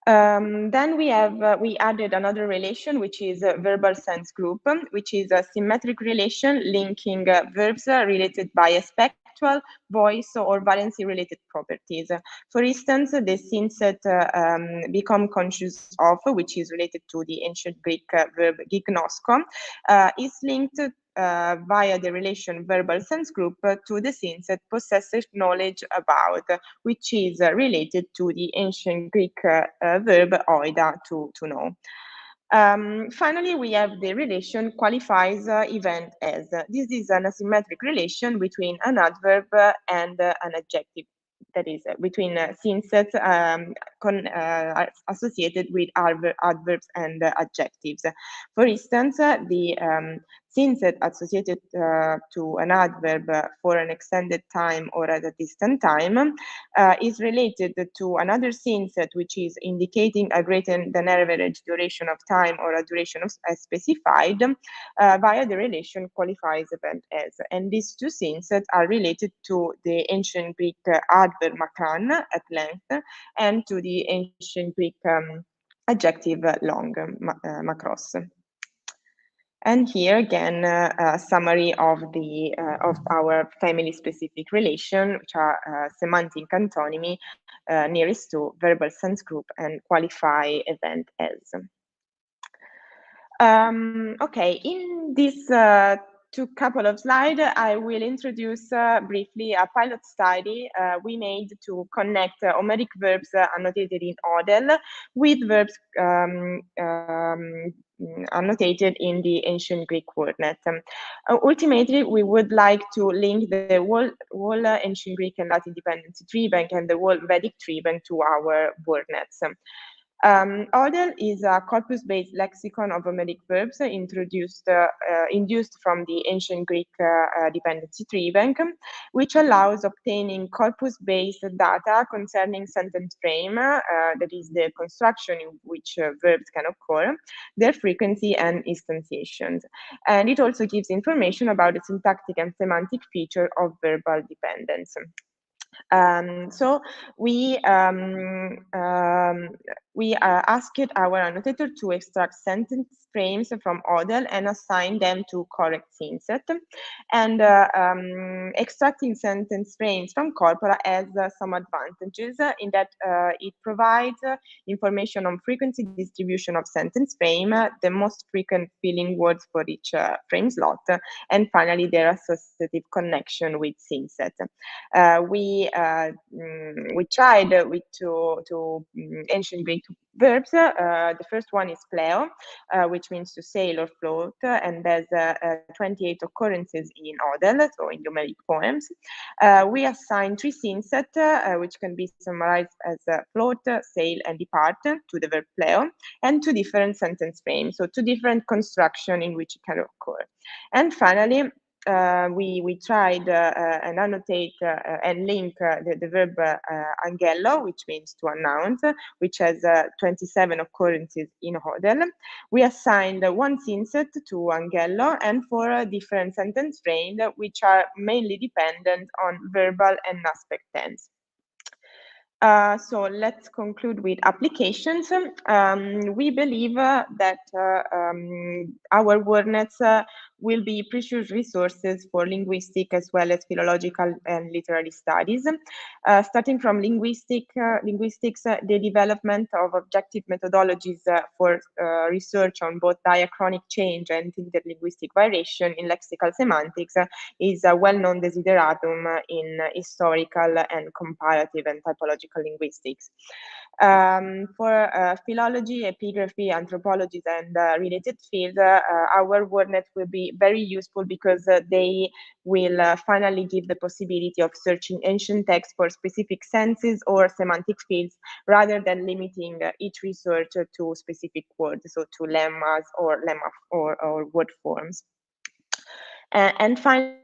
Then we added another relation, which is a verbal sense group, which is a symmetric relation linking verbs related by aspectual, voice, or valency related properties. For instance, the synset become conscious of, which is related to the ancient Greek verb gignosko, is linked via the relation verbal sense group to the synset possessive knowledge about, which is related to the ancient Greek verb oida, to know. Finally, we have the relation qualifies event as. This is an asymmetric relation between an adverb and an adjective. That is between synsets associated with adverbs and adjectives. For instance, the synset associated to an adverb for an extended time or at a distant time is related to another synset which is indicating a greater than average duration of time or a duration of specified via the relation qualifies event as. And these two synsets are related to the ancient Greek adverb makran, at length, and to the ancient Greek adjective long, makros. And here again, a summary of the of our family-specific relation, which are semantic antonymy, nearest to, verbal sense group, and qualify event as. Okay, in this couple of slides, I will introduce briefly a pilot study we made to connect Homeric verbs annotated in ODEL with verbs annotated in the ancient Greek WordNet. Ultimately, we would like to link the whole ancient Greek and Latin dependency tree bank and the whole Vedic tree bank to our WordNets. ODEL is a corpus-based lexicon of Homeric verbs induced from the ancient Greek dependency tree bank, which allows obtaining corpus-based data concerning sentence frame, that is the construction in which verbs can occur, their frequency and instantiations. And it also gives information about the syntactic and semantic feature of verbal dependence. So we asked our annotator to extract sentence frames from ODEL and assign them to correct synset. And extracting sentence frames from corpora has some advantages in that it provides information on frequency distribution of sentence frame, the most frequent filling words for each frame slot, and finally their associative connection with synset. We tried with two ancient Greek verbs. The first one is pleo, which means to sail or float, and there's 28 occurrences in ODEL, so in Homeric poems. We assign three synset, which can be summarized as float, sail, and depart, to the verb pleo, and two different sentence frames, so two different constructions in which it can occur. And finally, we tried and annotate and link the verb angello, which means to announce, which has 27 occurrences in Hodel. We assigned one synset to angello and 4 different sentence frames, which are mainly dependent on verbal and aspect tense. So let's conclude with applications. We believe that our WordNets will be precious resources for linguistic as well as philological and literary studies. Starting from linguistics, the development of objective methodologies for research on both diachronic change and interlinguistic variation in lexical semantics is a well-known desideratum in historical and comparative and typological linguistics. For philology, epigraphy, anthropology, and related fields, our WordNet will be very useful because they will finally give the possibility of searching ancient texts for specific senses or semantic fields rather than limiting each research to specific words, so to lemmas or word forms. And finally,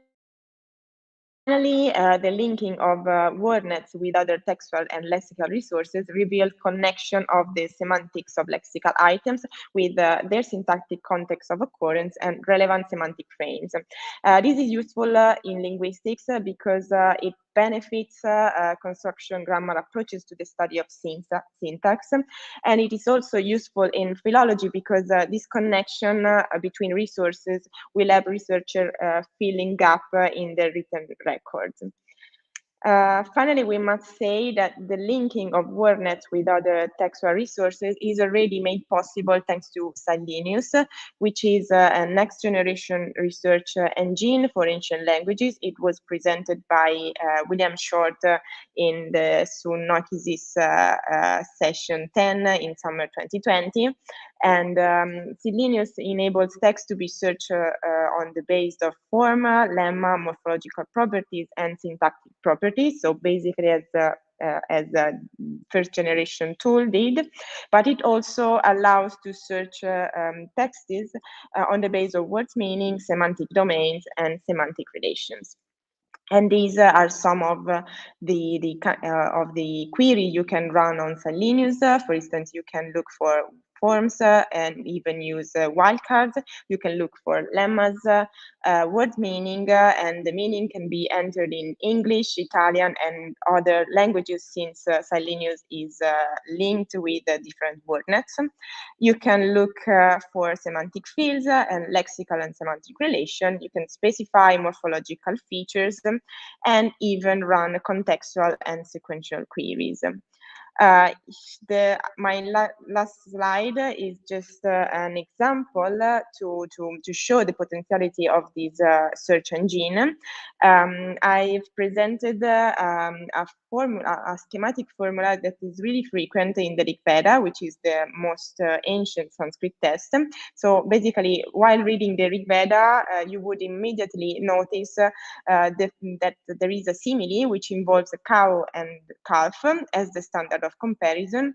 the linking of WordNets with other textual and lexical resources revealed connection of the semantics of lexical items with their syntactic context of occurrence and relevant semantic frames. This is useful in linguistics because it benefits construction grammar approaches to the study of syntax. And it is also useful in philology because this connection between resources will help researchers filling gap in the written records. Finally, we must say that the linking of WordNets with other textual resources is already made possible thanks to Synonyms, which is a next generation research engine for ancient languages. It was presented by William Short in the SunoikisisDC session 10 in summer 2020. And Synonyms enables text to be searched on the basis of form, lemma, morphological properties, and syntactic properties. So basically, as a first generation tool did, but it also allows to search texts on the basis of words meaning, semantic domains, and semantic relations. And these are some of the query you can run on Synonyms. For instance, you can look for forms and even use wildcards. You can look for lemmas, word meaning, and the meaning can be entered in English, Italian, and other languages since Synonyms is linked with different WordNets. You can look for semantic fields and lexical and semantic relation. You can specify morphological features and even run contextual and sequential queries. My last slide is just an example to show the potentiality of this search engine. I've presented a schematic formula that is really frequent in the Rig Veda, which is the most ancient Sanskrit text. So basically, while reading the Rig Veda, you would immediately notice that there is a simile which involves a cow and calf as the standard of comparison,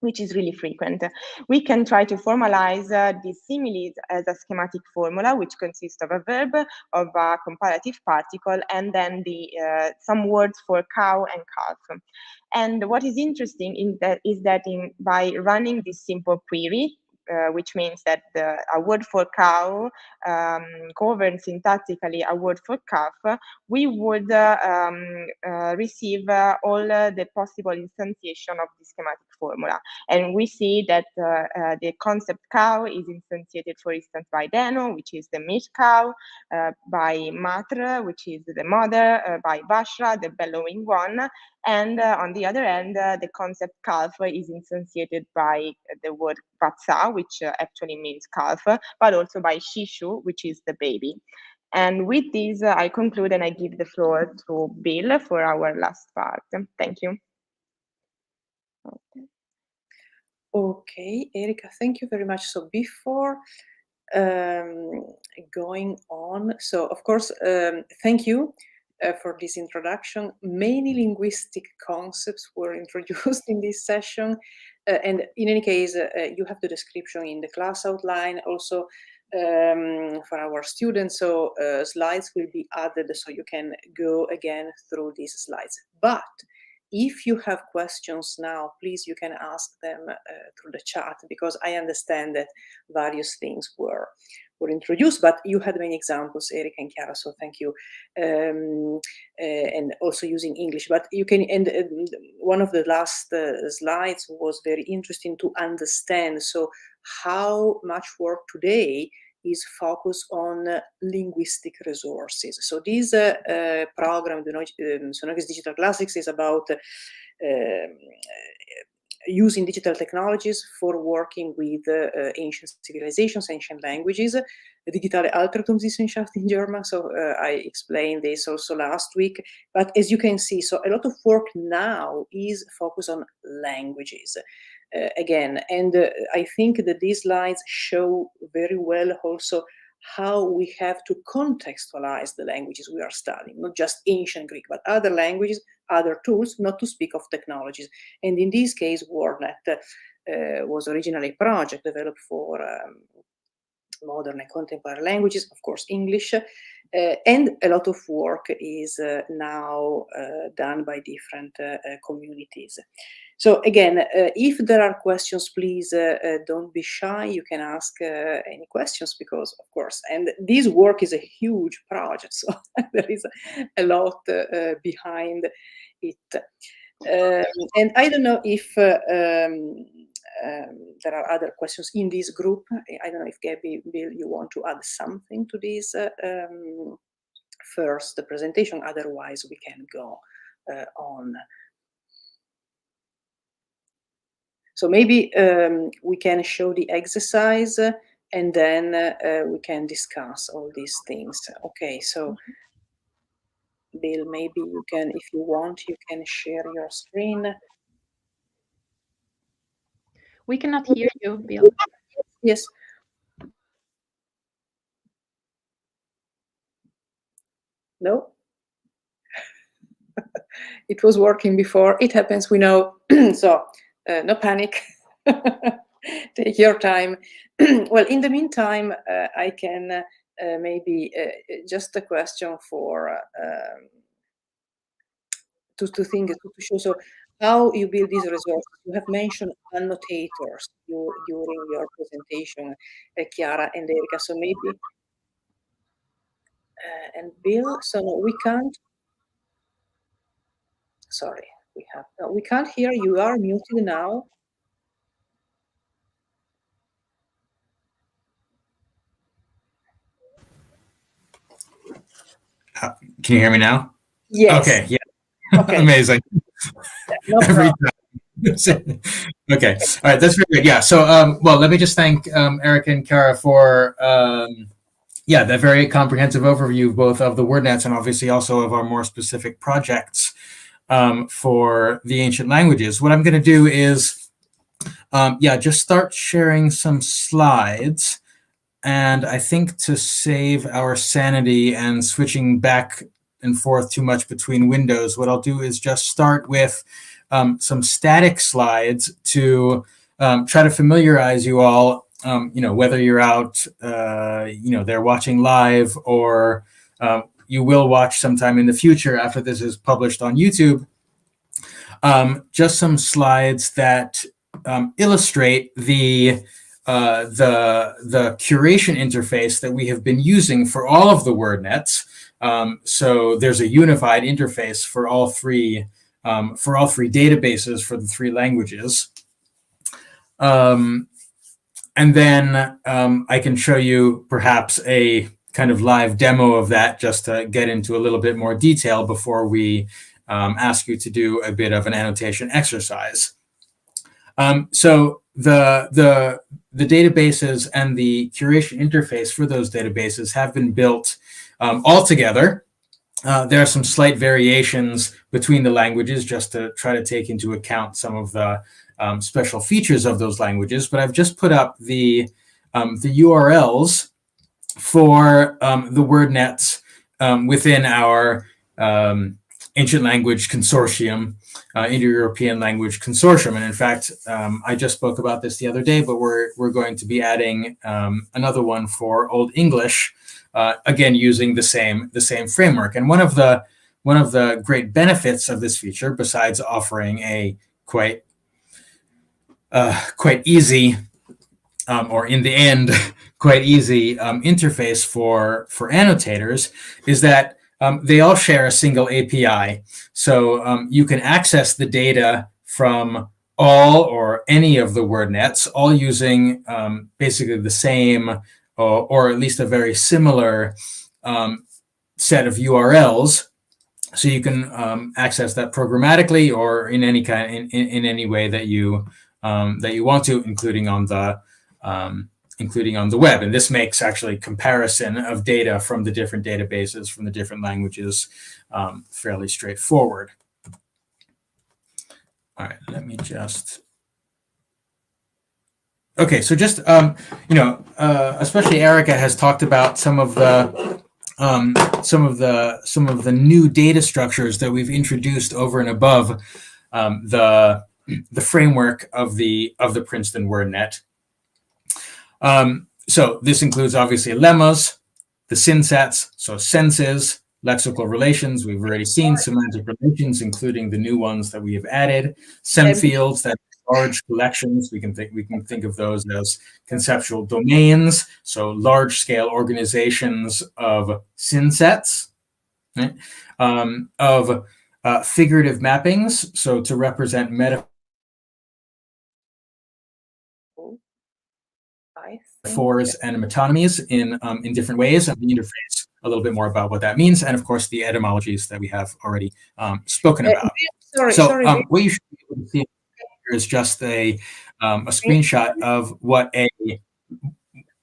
which is really frequent. We can try to formalize these similes as a schematic formula, which consists of a verb, of a comparative particle, and then some words for cow and calf. And what is interesting is that by running this simple query, which means that a word for cow governs syntactically a word for calf, we would receive all the possible instantiation of the schematic formula. And we see that the concept cow is instantiated, for instance, by Deno, which is the milk cow, by Matra, which is the mother, by Vashra, the bellowing one. And on the other end, the concept calf is instantiated by the word Vatsa, which actually means calf, but also by Shishu, which is the baby. And with this, I conclude and I give the floor to Bill for our last part. Thank you. Okay, Erika, thank you very much. So before going on, so of course, thank you for this introduction. Many linguistic concepts were introduced in this session. And in any case, you have the description in the class outline. Also, for our students. So slides will be added, so you can go again through these slides. But if you have questions now, please, you can ask them through the chat, because I understand that various things were introduced, but you had many examples, Eric and Chiara, so thank you. And also using English, but you can, and one of the last slides was very interesting to understand. So how much work today is focused on linguistic resources. So this program, Sunoikis Digital Classics, is about using digital technologies for working with ancient civilizations, ancient languages, digitale Altertumswissenschaft in German. So I explained this also last week. But as you can see, so a lot of work now is focused on languages. Again, and I think that these slides show very well also how we have to contextualize the languages we are studying, not just ancient Greek, but other languages, other tools, not to speak of technologies. And in this case, Wordnet was originally a project developed for modern and contemporary languages, of course, English, and a lot of work is now done by different communities. So again, if there are questions, please don't be shy. You can ask any questions, because, of course, and this work is a huge project, so there is a lot behind it. And I don't know if there are other questions in this group. I don't know if Gabby, Bill, you want to add something to this first presentation. Otherwise, we can go on. So maybe we can show the exercise, and then we can discuss all these things. Okay, so Bill, maybe you can, if you want, you can share your screen. We cannot hear you, Bill. Yes. No? It was working before. It happens, we know. So no panic. Take your time. Well, in the meantime, I can maybe just a question for to think, to show. So how you build these resources. You have mentioned annotators during your presentation, Chiara and Erica. So maybe, and Bill, so no, we can't. Sorry, we can't hear you. You are muted now. Can you hear me now? Yes. Okay. Yeah. Okay. Amazing. No Every time. Okay. All right. That's very good. Yeah. So, well, let me just thank Eric and Chiara for yeah, that very comprehensive overview, both of the WordNets and obviously also of our more specific projects for the ancient languages. What I'm going to do is, yeah, just start sharing some slides. And I think to save our sanity and switching back and forth too much between windows, what I'll do is just start with some static slides to try to familiarize you all, you know, whether you're out, you know, they're watching live, or you will watch sometime in the future after this is published on YouTube. Just some slides that illustrate the curation interface that we have been using for all of the WordNets. So there's a unified interface for all three databases for the three languages. And then I can show you perhaps a kind of live demo of that, just to get into a little bit more detail before we ask you to do a bit of an annotation exercise. So the databases and the curation interface for those databases have been built all together. There are some slight variations between the languages, just to try to take into account some of the special features of those languages. But I've just put up the URLs for the WordNets within our Ancient Language Consortium, Indo-European Language Consortium. And in fact, I just spoke about this the other day, but we're going to be adding another one for Old English, again using the same framework. And one of the great benefits of this feature, besides offering a quite easy, or in the end, quite easy interface for annotators, is that they all share a single API. So you can access the data from all or any of the WordNets, all using basically the same or at least a very similar set of URLs. So you can access that programmatically or in any in any way that you want to, including on the web. And this makes actually comparison of data from the different databases from the different languages fairly straightforward. All right, let me just. Okay, so just especially Erica has talked about some of the new data structures that we've introduced over and above the framework of the Princeton WordNet. So this includes obviously lemmas, the synsets, so senses, lexical relations. We've already seen semantic relations, including the new ones that we have added. Sem fields, that large collections. We can think of those as conceptual domains. So large-scale organizations of synsets, right? Of figurative mappings, so to represent metaphors and metonymies in different ways, and the interface a little bit more about what that means, and of course the etymologies that we have already spoken about. Sorry. What you should be able to see here is just a screenshot of what the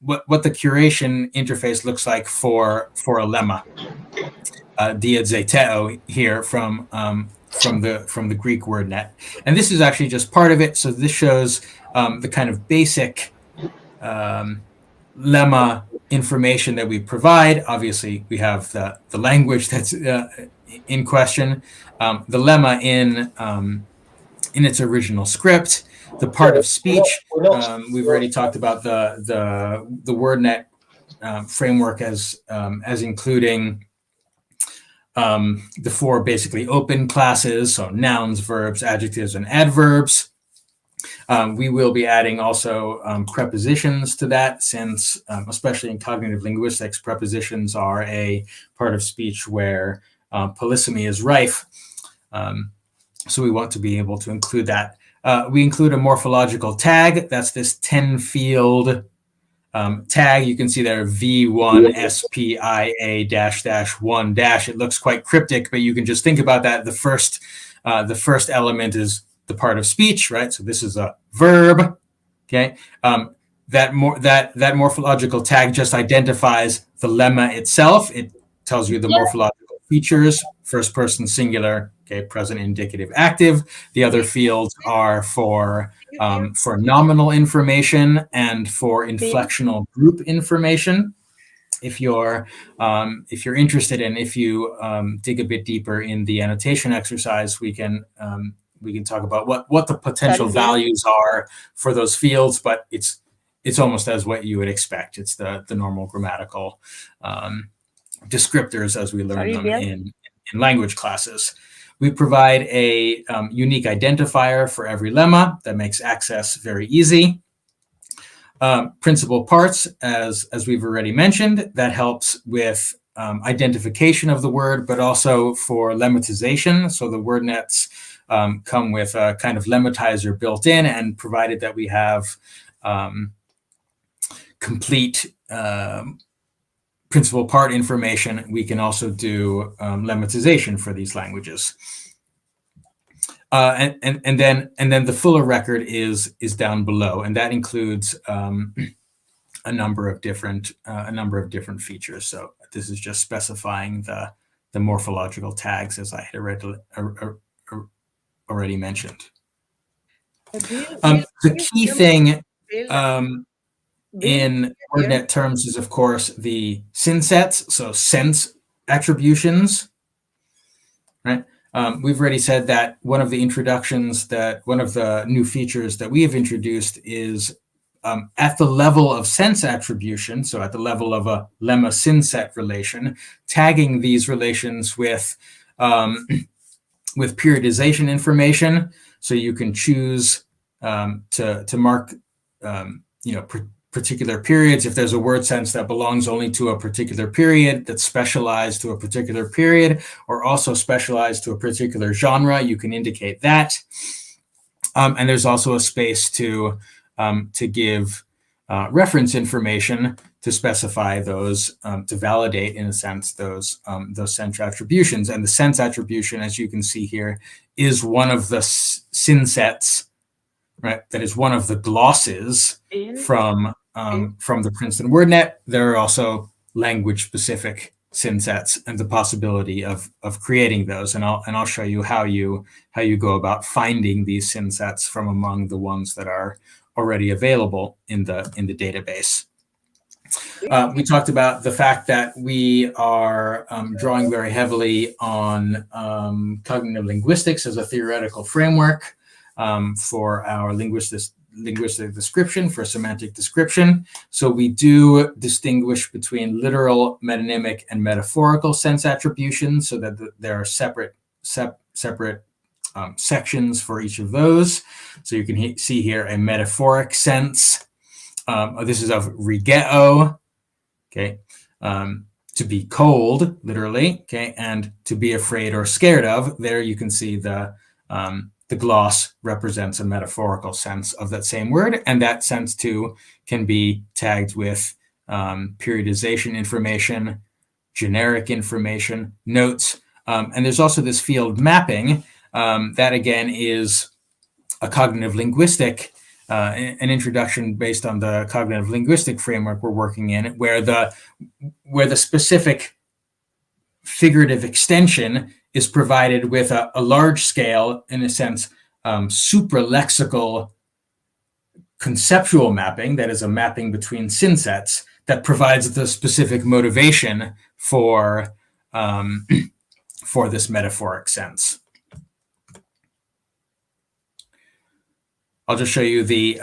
curation interface looks like for a lemma. Diazeteo here from the Greek WordNet, and this is actually just part of it. So this shows the kind of basic lemma information that we provide. Obviously, we have the language that's in question, the lemma in its original script, the part of speech. We've already talked about the WordNet framework as including the four basically open classes, so nouns, verbs, adjectives, and adverbs. We will be adding also prepositions to that, since especially in cognitive linguistics, prepositions are a part of speech where polysemy is rife. So we want to be able to include that. We include a morphological tag. That's this 10-field tag. You can see there V1 SPIA-1-. It looks quite cryptic, but you can just think about that. The first element is the part of speech, right? So this is a verb. Okay, that morphological tag just identifies the lemma itself. It tells you the morphological features, first person singular, okay, present, indicative, active. The other fields are for nominal information and for inflectional group information. If you're interested, and if you dig a bit deeper in the annotation exercise, we can talk about what the potential values are for those fields, but it's almost as what you would expect. It's the normal grammatical descriptors as we learn them in language classes. We provide a unique identifier for every lemma that makes access very easy. Principal parts, as we've already mentioned, that helps with identification of the word, but also for lemmatization. So the WordNets come with a kind of lemmatizer built in, and provided that we have complete principal part information, we can also do lemmatization for these languages. And then the fuller record is down below, and that includes a number of different features. So this is just specifying the morphological tags, as I had already mentioned. The key thing in WordNet terms is, of course, the synsets, so sense attributions, right? we've already said that one of the new features that we have introduced is at the level of sense attribution, so at the level of a lemma-synset relation, tagging these relations with periodization information. So you can choose to mark particular periods. If there's a word sense that belongs only to a particular period, that's specialized to a particular period, or also specialized to a particular genre, you can indicate that. And there's also a space to give reference information to specify those, to validate, in a sense, those sense attributions. And the sense attribution, as you can see here, is one of the synsets, right? That is one of the glosses from the Princeton WordNet. There are also language-specific synsets and the possibility of creating those. And I'll show you how you go about finding these synsets from among the ones that are already available in the database. We talked about the fact that we are drawing very heavily on cognitive linguistics as a theoretical framework for our linguistic description, for semantic description. So we do distinguish between literal, metonymic, and metaphorical sense attribution, so that there are separate sections for each of those. So you can see here a metaphoric sense. This is of rigetto, okay, to be cold, literally, okay, and to be afraid or scared of. There you can see the gloss represents a metaphorical sense of that same word, and that sense too can be tagged with periodization information, generic information, notes, and there's also this field mapping that again is a cognitive linguistic, an introduction based on the cognitive linguistic framework we're working in, where the specific figurative extension is provided with a large scale, in a sense, supralexical conceptual mapping, that is a mapping between synsets, that provides the specific motivation for this metaphoric sense. I'll just show you the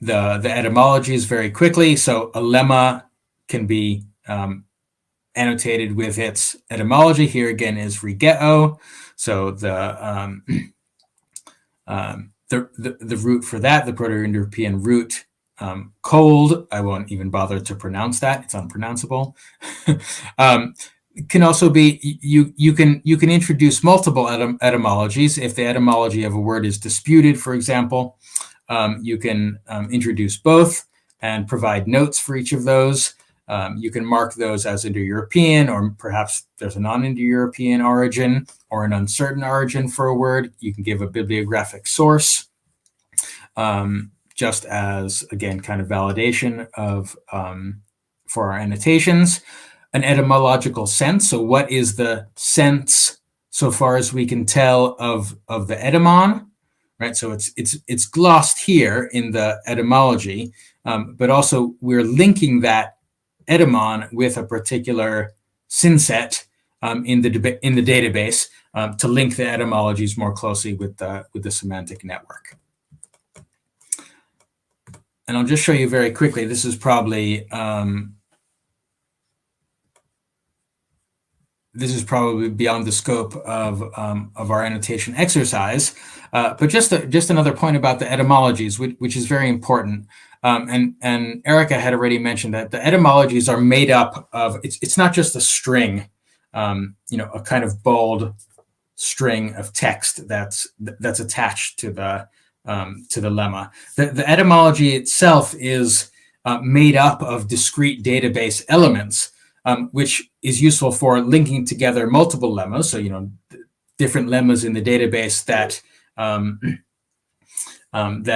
etymologies very quickly. So a lemma can be annotated with its etymology. Here again is rigetto. So the root for that, the Proto-Indo-European root, cold. I won't even bother to pronounce that; it's unpronounceable. Can also be you can introduce multiple etymologies. If the etymology of a word is disputed, for example, you can introduce both and provide notes for each of those. You can mark those as Indo-European, or perhaps there's a non-Indo-European origin or an uncertain origin for a word. You can give a bibliographic source, just as, again, kind of validation of for our annotations. An etymological sense. So what is the sense, so far as we can tell, of the etymon, right? So it's glossed here in the etymology, but also we're linking that etymon with a particular synset in the database to link the etymologies more closely with the semantic network. And I'll just show you very quickly. This is probably beyond the scope of our annotation exercise, but just another point about the etymologies, which is very important. And Erica had already mentioned that the etymologies are made up of, it's not just a string, a kind of bold string of text that's attached to the lemma. The etymology itself is made up of discrete database elements, which is useful for linking together multiple lemmas. So, different lemmas in the database that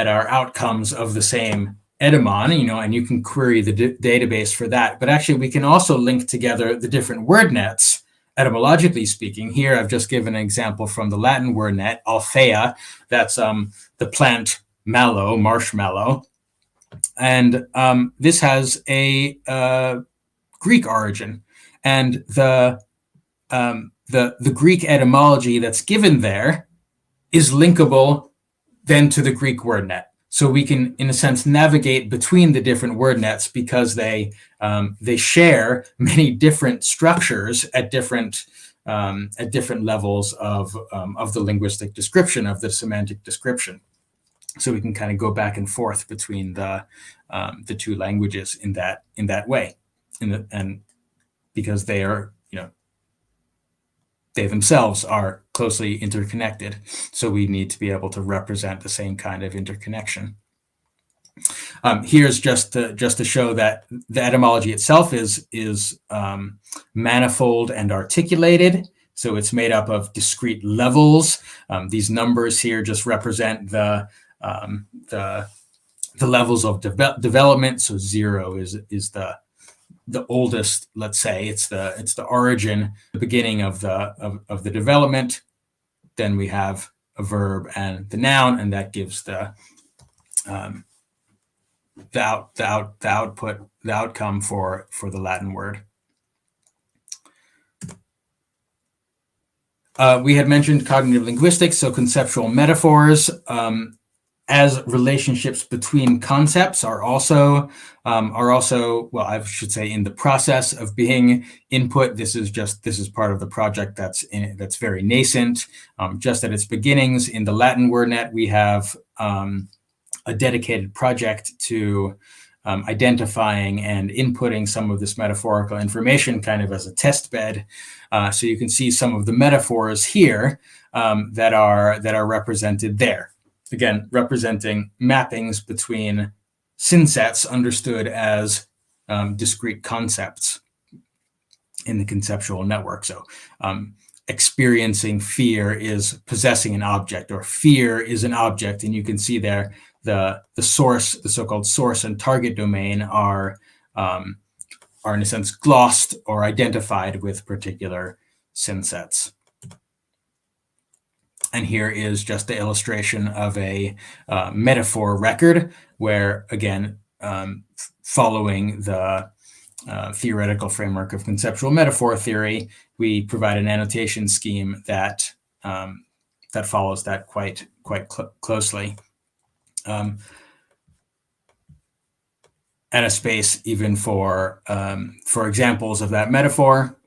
are outcomes of the same etymon, and you can query the database for that. But actually, we can also link together the different wordnets, etymologically speaking. Here, I've just given an example from the Latin wordnet, althea, that's the plant mallow, marshmallow. And this has a Greek origin, and the the Greek etymology that's given there is linkable then to the Greek WordNet. So we can, in a sense, navigate between the different WordNets because they share many different structures at different levels of the linguistic description, of the semantic description. So we can kind of go back and forth between the two languages in that way, and because they are, they themselves are closely interconnected. So we need to be able to represent the same kind of interconnection. Here's just to show that the etymology itself is manifold and articulated. So it's made up of discrete levels. These numbers here just represent the levels of development. So 0 is the oldest, let's say. It's the origin, the beginning of the development. Then we have a verb and the noun, and that gives the output, the outcome for the Latin word. We had mentioned cognitive linguistics, so conceptual metaphors as relationships between concepts are also well, I should say, in the process of being input. This is part of the project that's very nascent, just at its beginnings. In the Latin WordNet, we have a dedicated project to identifying and inputting some of this metaphorical information kind of as a test bed. So you can see some of the metaphors here that are represented there. Again, representing mappings between synsets understood as discrete concepts in the conceptual network. So experiencing fear is possessing an object, or fear is an object. And you can see there the source, the so-called source and target domain are in a sense glossed or identified with particular synsets. And here is just the illustration of a metaphor record where, again, following the theoretical framework of conceptual metaphor theory, we provide an annotation scheme that follows that quite closely. And a space even for examples of that metaphor.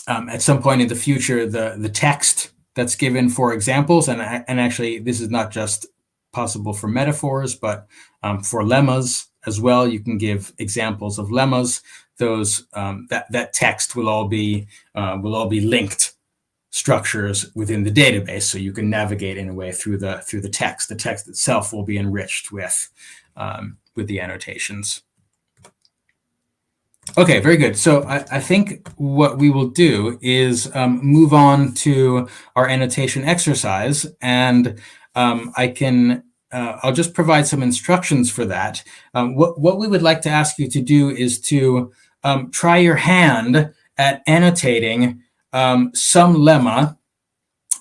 At some point in the future, the text that's given for examples, and actually this is not just possible for metaphors, but for lemmas as well. You can give examples of lemmas. Those that text will all be linked structures within the database, so you can navigate in a way through the text. The text itself will be enriched with the annotations. Okay, very good. So I think what we will do is move on to our annotation exercise, and I'll just provide some instructions for that. What we would like to ask you to do is to try your hand at annotating some lemma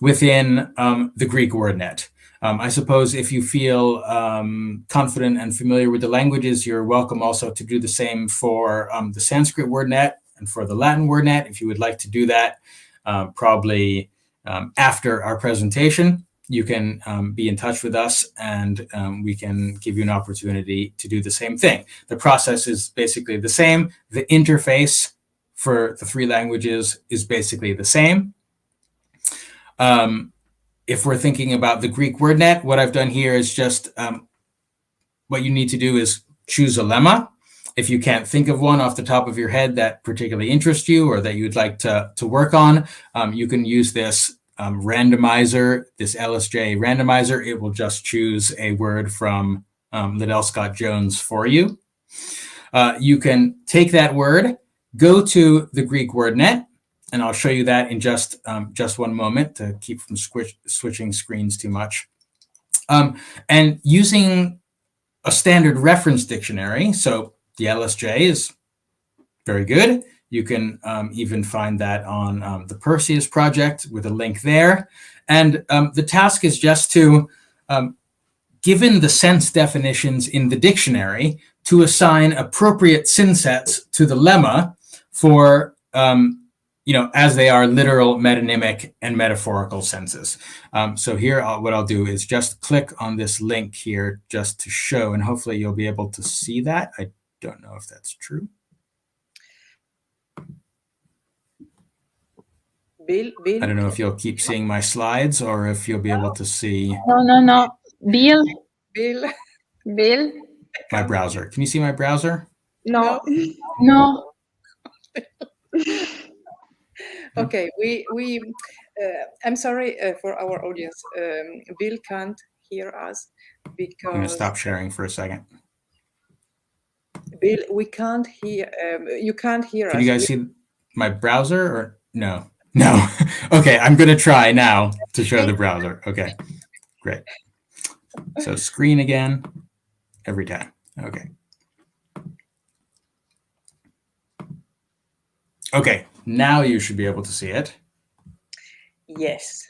within the Greek WordNet. I suppose if you feel confident and familiar with the languages, you're welcome also to do the same for the Sanskrit WordNet and for the Latin WordNet. If you would like to do that, probably after our presentation, you can be in touch with us, and we can give you an opportunity to do the same thing. The process is basically the same. The interface for the three languages is basically the same. If we're thinking about the Greek WordNet, what I've done here is just what you need to do is choose a lemma. If you can't think of one off the top of your head that particularly interests you or that you'd like to work on, you can use this randomizer, this LSJ randomizer. It will just choose a word from Liddell Scott Jones for you. You can take that word, go to the Greek WordNet, and I'll show you that in just one moment to keep from switching screens too much. And using a standard reference dictionary, so the LSJ is very good. You can even find that on the Perseus project with a link there. And the task is just to, given the sense definitions in the dictionary, to assign appropriate synsets to the lemma for as they are literal, metonymic, and metaphorical senses. So here, what I'll do is just click on this link here just to show, and hopefully you'll be able to see that. I don't know if that's true. Bill, I don't know if you'll keep seeing my slides or if you'll be able to see. No. Bill. My browser. Can you see my browser? No. Okay, I'm sorry for our audience. Bill can't hear us because I'm going to stop sharing for a second. Bill, we can't hear. You can't hear us. Can you guys see my browser or no? No. Okay, I'm going to try now to show the browser. Okay, great. So screen again every time. Okay. Okay, now you should be able to see it. Yes.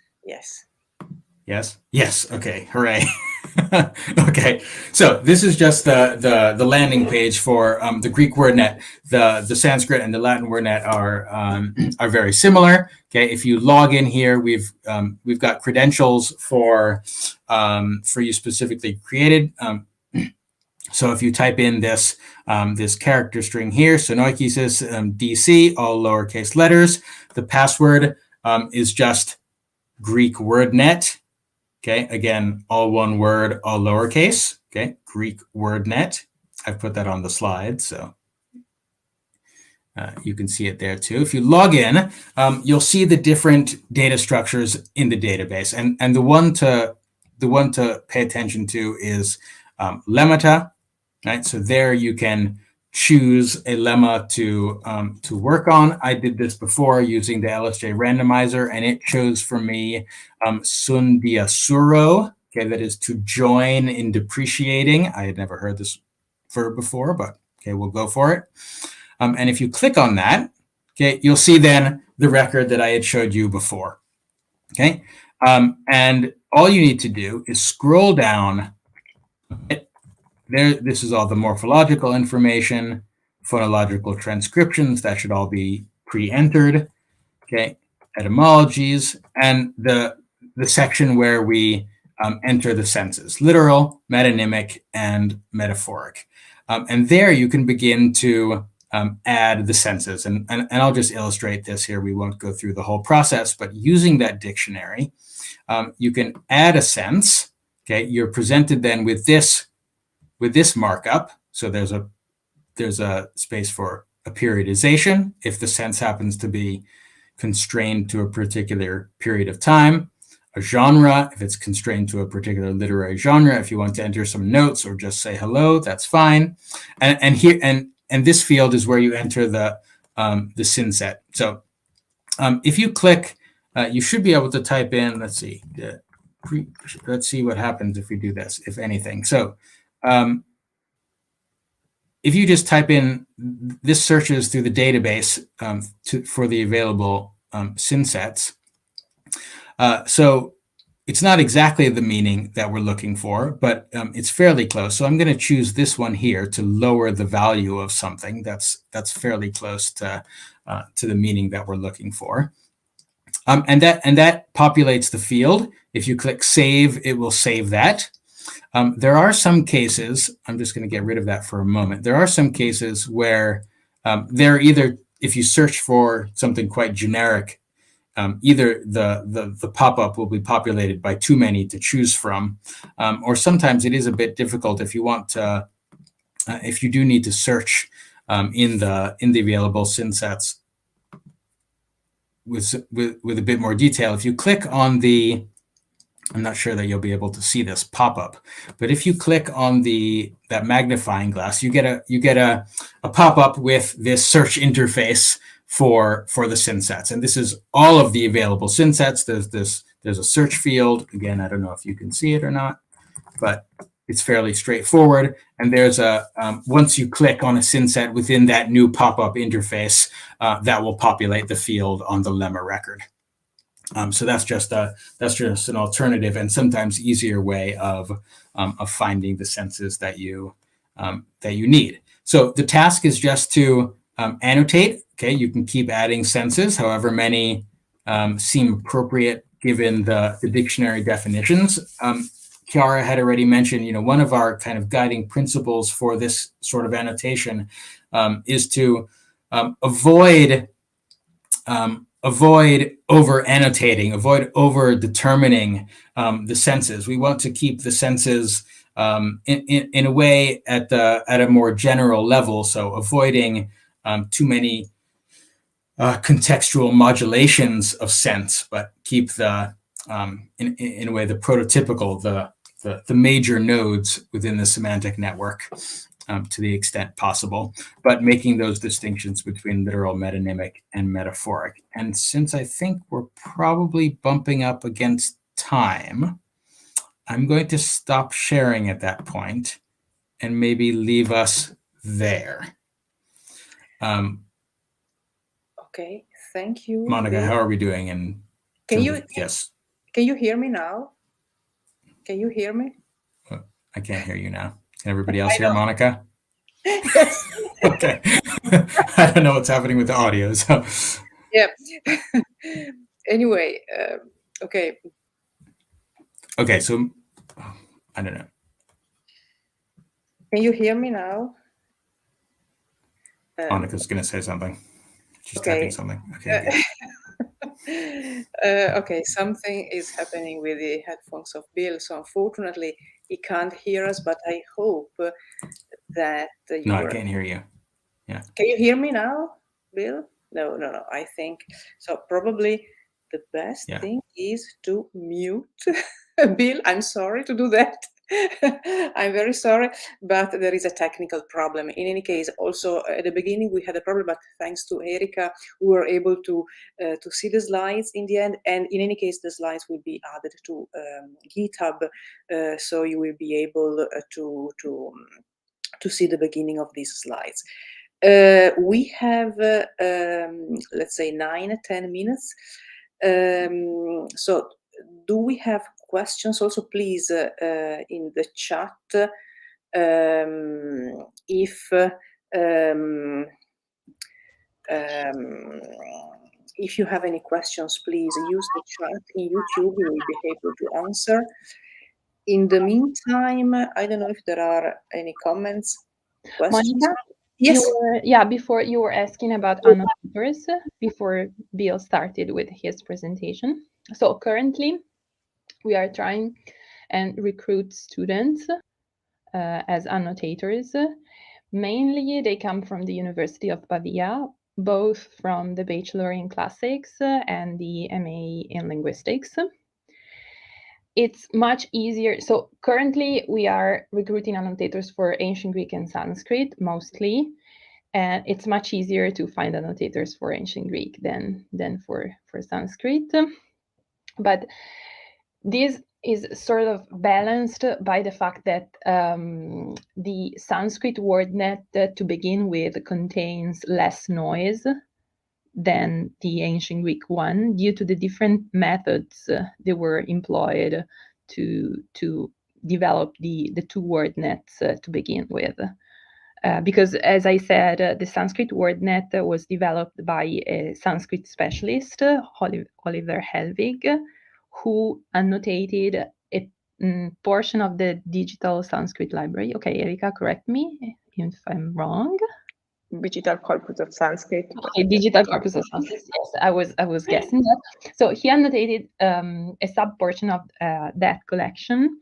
Yes. Okay. Hooray. Okay. So this is just the landing page for the Greek WordNet. The Sanskrit and the Latin WordNet are very similar. Okay. If you log in here, we've got credentials for you specifically created. So if you type in this character string here, SunoikisisDC, all lowercase letters, the password is just Greek WordNet. Okay, again, all one word, all lowercase. Okay, Greek WordNet. I've put that on the slide, so you can see it there too. If you log in, you'll see the different data structures in the database, and the one to pay attention to is lemmata. Right, so there you can choose a lemma to work on. I did this before using the LSJ randomizer, and it chose for me sundiasuro. Okay, that is to join in depreciating. I had never heard this verb before, but okay, we'll go for it. And if you click on that, okay, you'll see then the record that I had showed you before. Okay, and all you need to do is scroll down. There, this is all the morphological information, phonological transcriptions, that should all be pre-entered, okay, etymologies, and the section where we enter the senses, literal, metonymic, and metaphoric. And there you can begin to add the senses. And I'll just illustrate this here. We won't go through the whole process, but using that dictionary, you can add a sense, okay? You're presented then with this markup. So there's a space for a periodization if the sense happens to be constrained to a particular period of time, a genre if it's constrained to a particular literary genre. If you want to enter some notes or just say hello, that's fine. And here and this field is where you enter the synset. So if you click, you should be able to type in. Let's see what happens if we do this, if anything. So if you just type in, this searches through the database for the available synsets. So it's not exactly the meaning that we're looking for, but it's fairly close. So I'm going to choose this one here to lower the value of something that's fairly close to the meaning that we're looking for. And that populates the field. If you click save, it will save that. There are some cases, I'm just going to get rid of that for a moment. There are some cases where they're either, if you search for something quite generic, either the pop-up will be populated by too many to choose from, or sometimes it is a bit difficult if you want to, if you do need to search in the available synsets with a bit more detail. If you click on the, I'm not sure that you'll be able to see this pop-up, but if you click on that magnifying glass, you get a pop-up with this search interface for the synsets, and this is all of the available synsets. There's a search field. Again, I don't know if you can see it or not, but it's fairly straightforward. And there's once you click on a synset within that new pop-up interface, that will populate the field on the lemma record. So that's just an alternative and sometimes easier way of finding the senses that you need. So the task is just to annotate. Okay, you can keep adding senses, however many seem appropriate given the dictionary definitions. Chiara had already mentioned, one of our kind of guiding principles for this sort of annotation is to avoid over annotating, avoid over determining the senses. We want to keep the senses in a way at a more general level. So avoiding too many contextual modulations of sense, but keep the in a way the prototypical, the major nodes within the semantic network to the extent possible, but making those distinctions between literal, metonymic, and metaphoric. And since I think we're probably bumping up against time, I'm going to stop sharing at that point and maybe leave us there. Okay, thank you. Monica, Bill. how are we doing? And yes. Can you hear me now? Can you hear me? I can't hear you now. Can everybody else hear Monica? Yes. Okay. I don't know what's happening with the audio. So yeah. Anyway, okay. Okay, so I don't know. Can you hear me now? Monica's going to say something. She's okay. typing something. Okay. Okay, something is happening with the headphones of Bill, so unfortunately he can't hear us, but I hope that No, I can't hear you. Yeah. Can you hear me now, Bill? No. I think so. Probably the best thing is to mute Bill. I'm sorry to do that. I'm very sorry, but there is a technical problem. In any case, also at the beginning we had a problem, but thanks to Erika, we were able to see the slides in the end. And in any case, the slides will be added to GitHub, so you will be able to see the beginning of these slides. We have, let's say, 9-10 minutes. So do we have questions? Also, please, in the chat, if you have any questions, please use the chat in YouTube. We will be able to answer. In the meantime, I don't know if there are any comments, questions. Monica? Yes. Before you were asking about annotators before Bill started with his presentation. So currently we are trying and recruit students as annotators. Mainly they come from the University of Pavia, both from the Bachelor in Classics and the MA in Linguistics. It's much easier. So currently we are recruiting annotators for Ancient Greek and Sanskrit mostly, and it's much easier to find annotators for Ancient Greek than for Sanskrit. But this is sort of balanced by the fact that the Sanskrit WordNet to begin with contains less noise than the Ancient Greek one, due to the different methods that were employed to develop the two WordNets to begin with. Because, as I said, the Sanskrit WordNet was developed by a Sanskrit specialist, Oliver Helvig, who annotated a portion of the digital Sanskrit library. Okay, Erika, correct me if I'm wrong. Digital corpus of Sanskrit. Okay, digital corpus of Sanskrit. Yes, I was guessing that. So he annotated a sub portion of that collection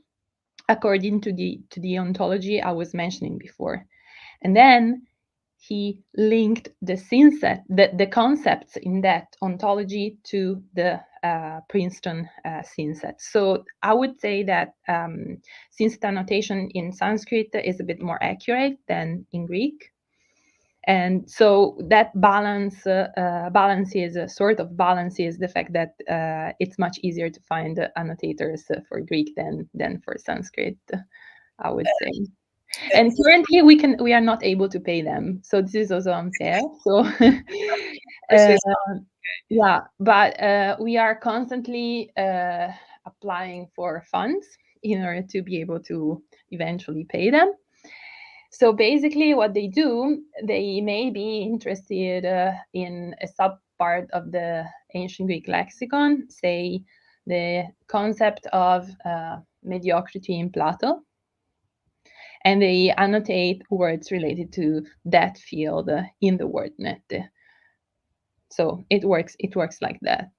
according to the ontology I was mentioning before, and then he linked the concepts in that ontology to the Princeton synset. So I would say that synset annotation in Sanskrit is a bit more accurate than in Greek. And so that balances the fact that it's much easier to find annotators for Greek than for Sanskrit, I would say. And currently we are not able to pay them, so this is also unfair. So but we are constantly applying for funds in order to be able to eventually pay them. So basically what they do, they may be interested in a subpart of the ancient Greek lexicon, say the concept of mediocrity in Plato, and they annotate words related to that field in the WordNet. So it works like that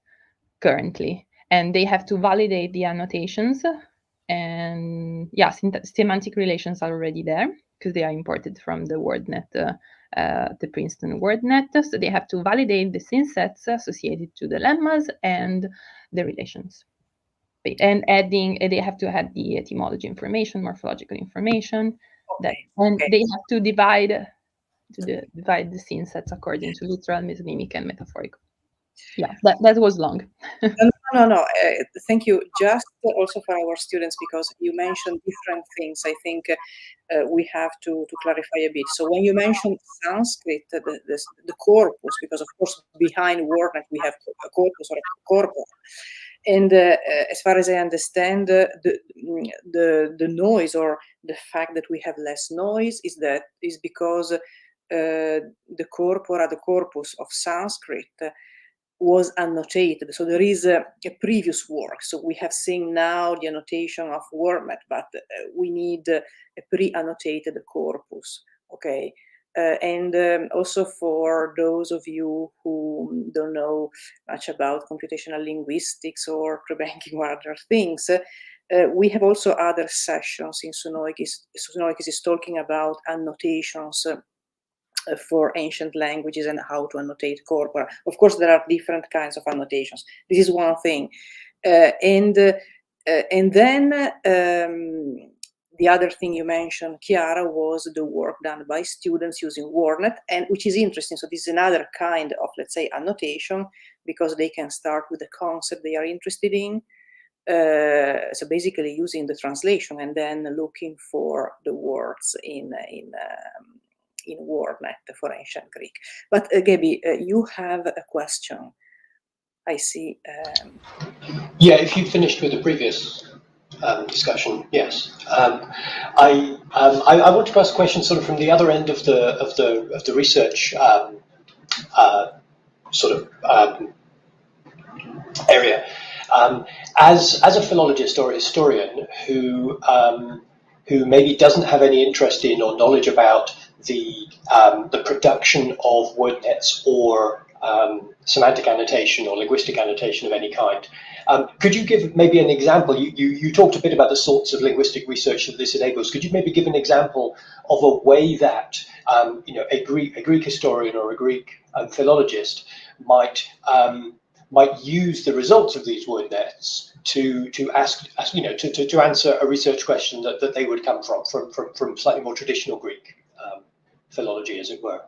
currently. And they have to validate the annotations. And yeah, semantic relations are already there because they are imported from the WordNet, the Princeton WordNet. So they have to validate the synsets associated to the lemmas and the relations. And adding, they have to add the etymology information, morphological information, they have to divide the synsets according to literal, metonimic, and metaphorical. Yeah, that was long. No. Thank you. Just also for our students, because you mentioned different things, I think we have to clarify a bit. So when you mentioned Sanskrit, the corpus, because of course behind WordNet we have a corpus or a corpus. And as far as I understand, the noise, or the fact that we have less noise, is because the corpora, the corpus of Sanskrit, was annotated. So there is a previous work. So we have seen now the annotation of WordNet, but we need a pre-annotated corpus. Okay. And also for those of you who don't know much about computational linguistics or pre-banking or other things, we have also other sessions in Sunoikis. Sunoikis is talking about annotations for ancient languages and how to annotate corpora. Of course, there are different kinds of annotations. This is one thing. And then the other thing you mentioned, Chiara, was the work done by students using WordNet, and which is interesting. So this is another kind of, let's say, annotation, because they can start with the concept they are interested in. So basically using the translation and then looking for the words in WordNet for ancient Greek. But Gaby, you have a question. I see. Yeah, if you finished with the previous discussion, yes. I wanted to ask a question sort of from the other end of the research area. As a philologist or a historian who maybe doesn't have any interest in or knowledge about the production of WordNets or semantic annotation or linguistic annotation of any kind, could you give maybe an example? You talked a bit about the sorts of linguistic research that this enables. Could you maybe give an example of a way that a Greek historian or a Greek philologist might use the results of these WordNets to answer a research question that they would come from slightly more traditional Greek philology, as it were,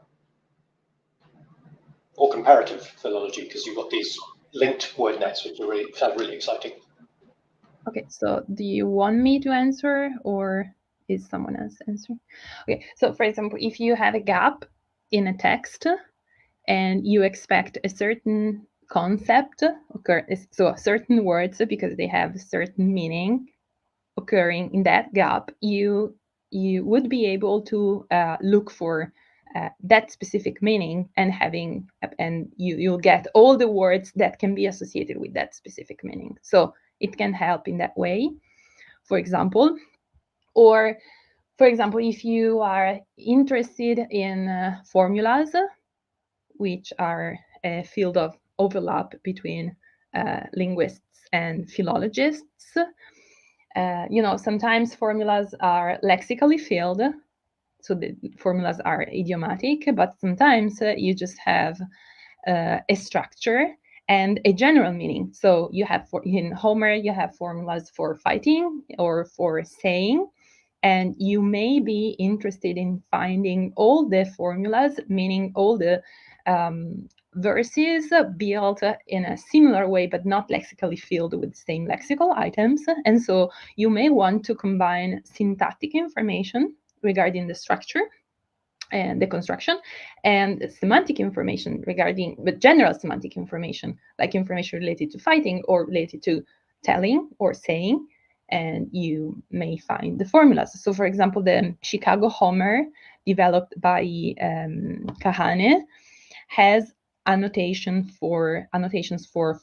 or comparative philology, because you've got these linked WordNets, which sound really exciting. Okay, so do you want me to answer, or is someone else answering? Okay, so for example, if you have a gap in a text and you expect a certain concept occur, so certain words, because they have a certain meaning occurring in that gap, you would be able to look for that specific meaning, and you'll get all the words that can be associated with that specific meaning. So it can help in that way, for example. Or, for example, if you are interested in formulas, which are a field of overlap between linguists and philologists. Sometimes formulas are lexically filled, so the formulas are idiomatic, but sometimes you just have a structure and a general meaning. So you have, in Homer, you have formulas for fighting or for saying, and you may be interested in finding all the formulas, meaning all the verses built in a similar way, but not lexically filled with the same lexical items. And so you may want to combine syntactic information regarding the structure and the construction, and semantic information regarding the general semantic information, like information related to fighting or related to telling or saying, and you may find the formulas. So for example, the Chicago Homer, developed by Kahane, has annotations for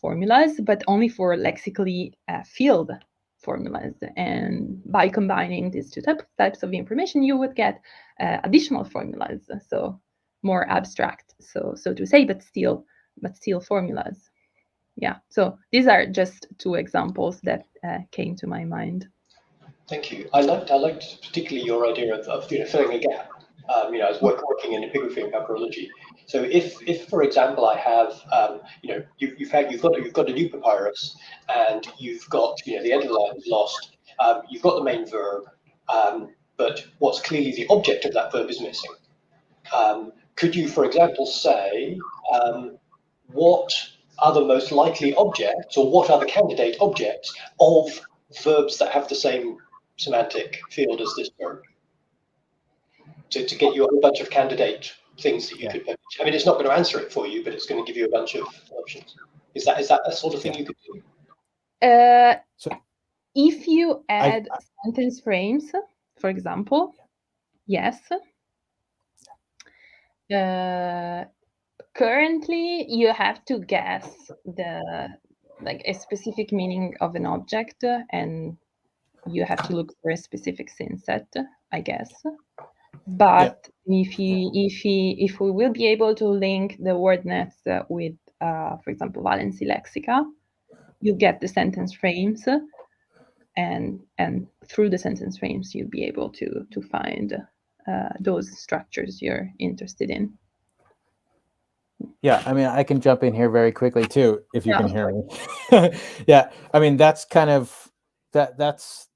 formulas, but only for lexically filled formulas. And by combining these two types of information, you would get additional formulas, so more abstract, so to say, but still formulas. Yeah, so these are just two examples that came to my mind. Thank you. I liked particularly your idea of filling a gap. I was working in epigraphy and papyrology. So if for example I have you've got a new papyrus and you've got the end of the line is lost. You've got the main verb, but what's clearly the object of that verb is missing. Could you, for example, say what are the most likely objects, or what are the candidate objects of verbs that have the same semantic field as this verb, to get you a whole bunch of candidate things that you could publish? I mean, it's not going to answer it for you, but it's going to give you a bunch of options. Is that a sort of thing you could do? If you add sentence frames, for example, yes. Currently, you have to guess a specific meaning of an object, and you have to look for a specific synset, I guess. But if we will be able to link the WordNets with, for example, Valency Lexica, you get the sentence frames, and through the sentence frames, you'll be able to find those structures you're interested in. Yeah, I mean, I can jump in here very quickly too, if you can hear me. Yeah, I mean, that's kind of that's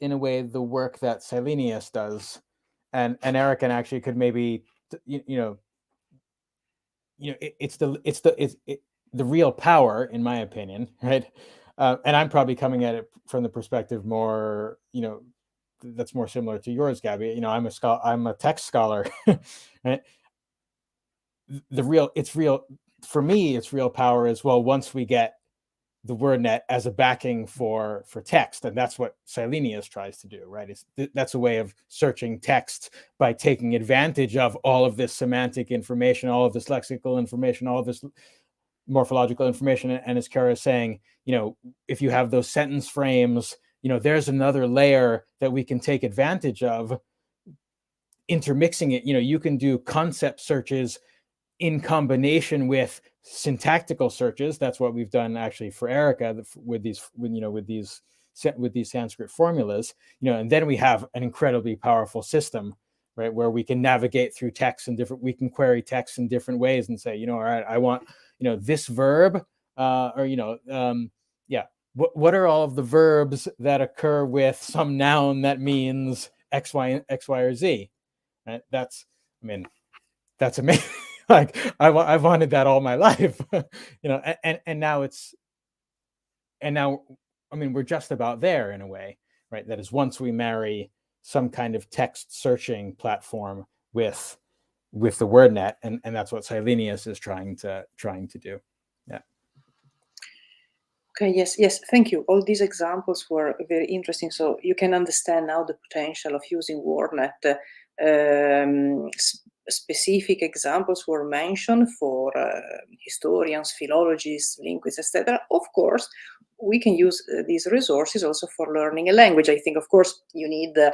in a way the work that Silenius does, and Eric actually could maybe it's the real power, in my opinion, right? And I'm probably coming at it from the perspective more, that's more similar to yours, Gabby. I'm a text scholar, right? For me, it's real power as well once we get the WordNet as a backing for text, and that's what Silenius tries to do, right? That's a way of searching text by taking advantage of all of this semantic information, all of this lexical information, all of this morphological information, and as Chiara is saying, if you have those sentence frames, there's another layer that we can take advantage of, intermixing it. You can do concept searches in combination with syntactical searches. That's what we've done actually for Erica with these Sanskrit formulas, and then we have an incredibly powerful system, right, where we can navigate through text we can query text in different ways and say, all right, I want, this verb, what are all of the verbs that occur with some noun that means X, Y, or Z? Right? That's amazing. Like I've wanted that all my life, and now we're just about there in a way, right? That is, once we marry some kind of text searching platform with the WordNet, and that's what Silenius is trying to do. Yeah. Okay. Yes. Thank you. All these examples were very interesting. So you can understand now the potential of using WordNet. Specific examples were mentioned for historians, philologists, linguists, etc. Of course, we can use these resources also for learning a language. I think, of course, you need to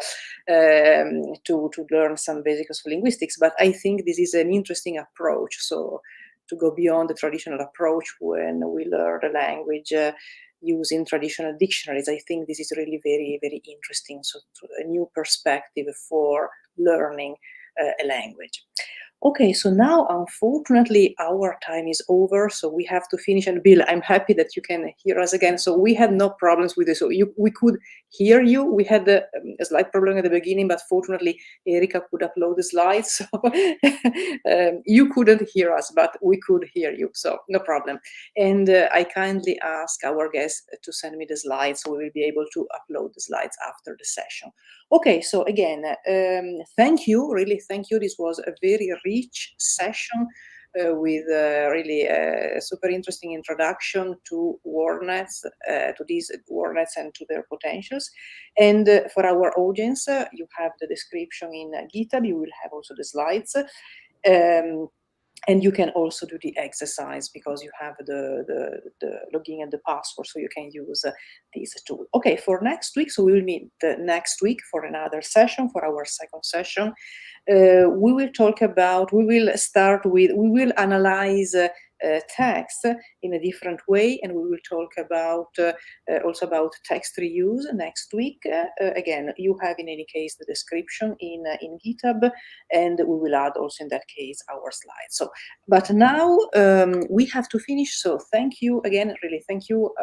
learn some basics of linguistics, but I think this is an interesting approach. So to go beyond the traditional approach when we learn a language using traditional dictionaries, I think this is really very, very interesting. So a new perspective for learning a language. Okay, so now unfortunately our time is over, so we have to finish. And Bill, I'm happy that you can hear us again. So we had no problems with this. So we could hear you. We had a slight problem at the beginning, but fortunately Erika could upload the slides. So you couldn't hear us, but we could hear you. So no problem. And I kindly ask our guests to send me the slides, so we will be able to upload the slides after the session. Okay, so again, thank you, really thank you. This was a very rich session with really a super interesting introduction to WordNets, to these WordNets and to their potentials. And for our audience, you have the description in GitHub. You will have also the slides. And you can also do the exercise because you have the login and the password, so you can use this tool. Okay, for next week, so we will meet next week for another session, for our second session. We will talk about, we will analyze text in a different way, and we will talk about also about text reuse next week. Again, you have in any case the description in GitHub, and we will add also in that case our slides. So, but now we have to finish. So thank you again, really thank you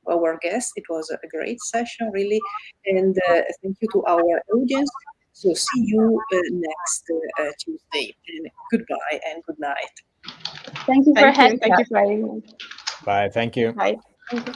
our guests. It was a great session, really, and thank you to our audience. So see you next Tuesday. And goodbye and good night. Thank you for having us. Thank you for having me. Bye. Thank you. Bye. Thank you.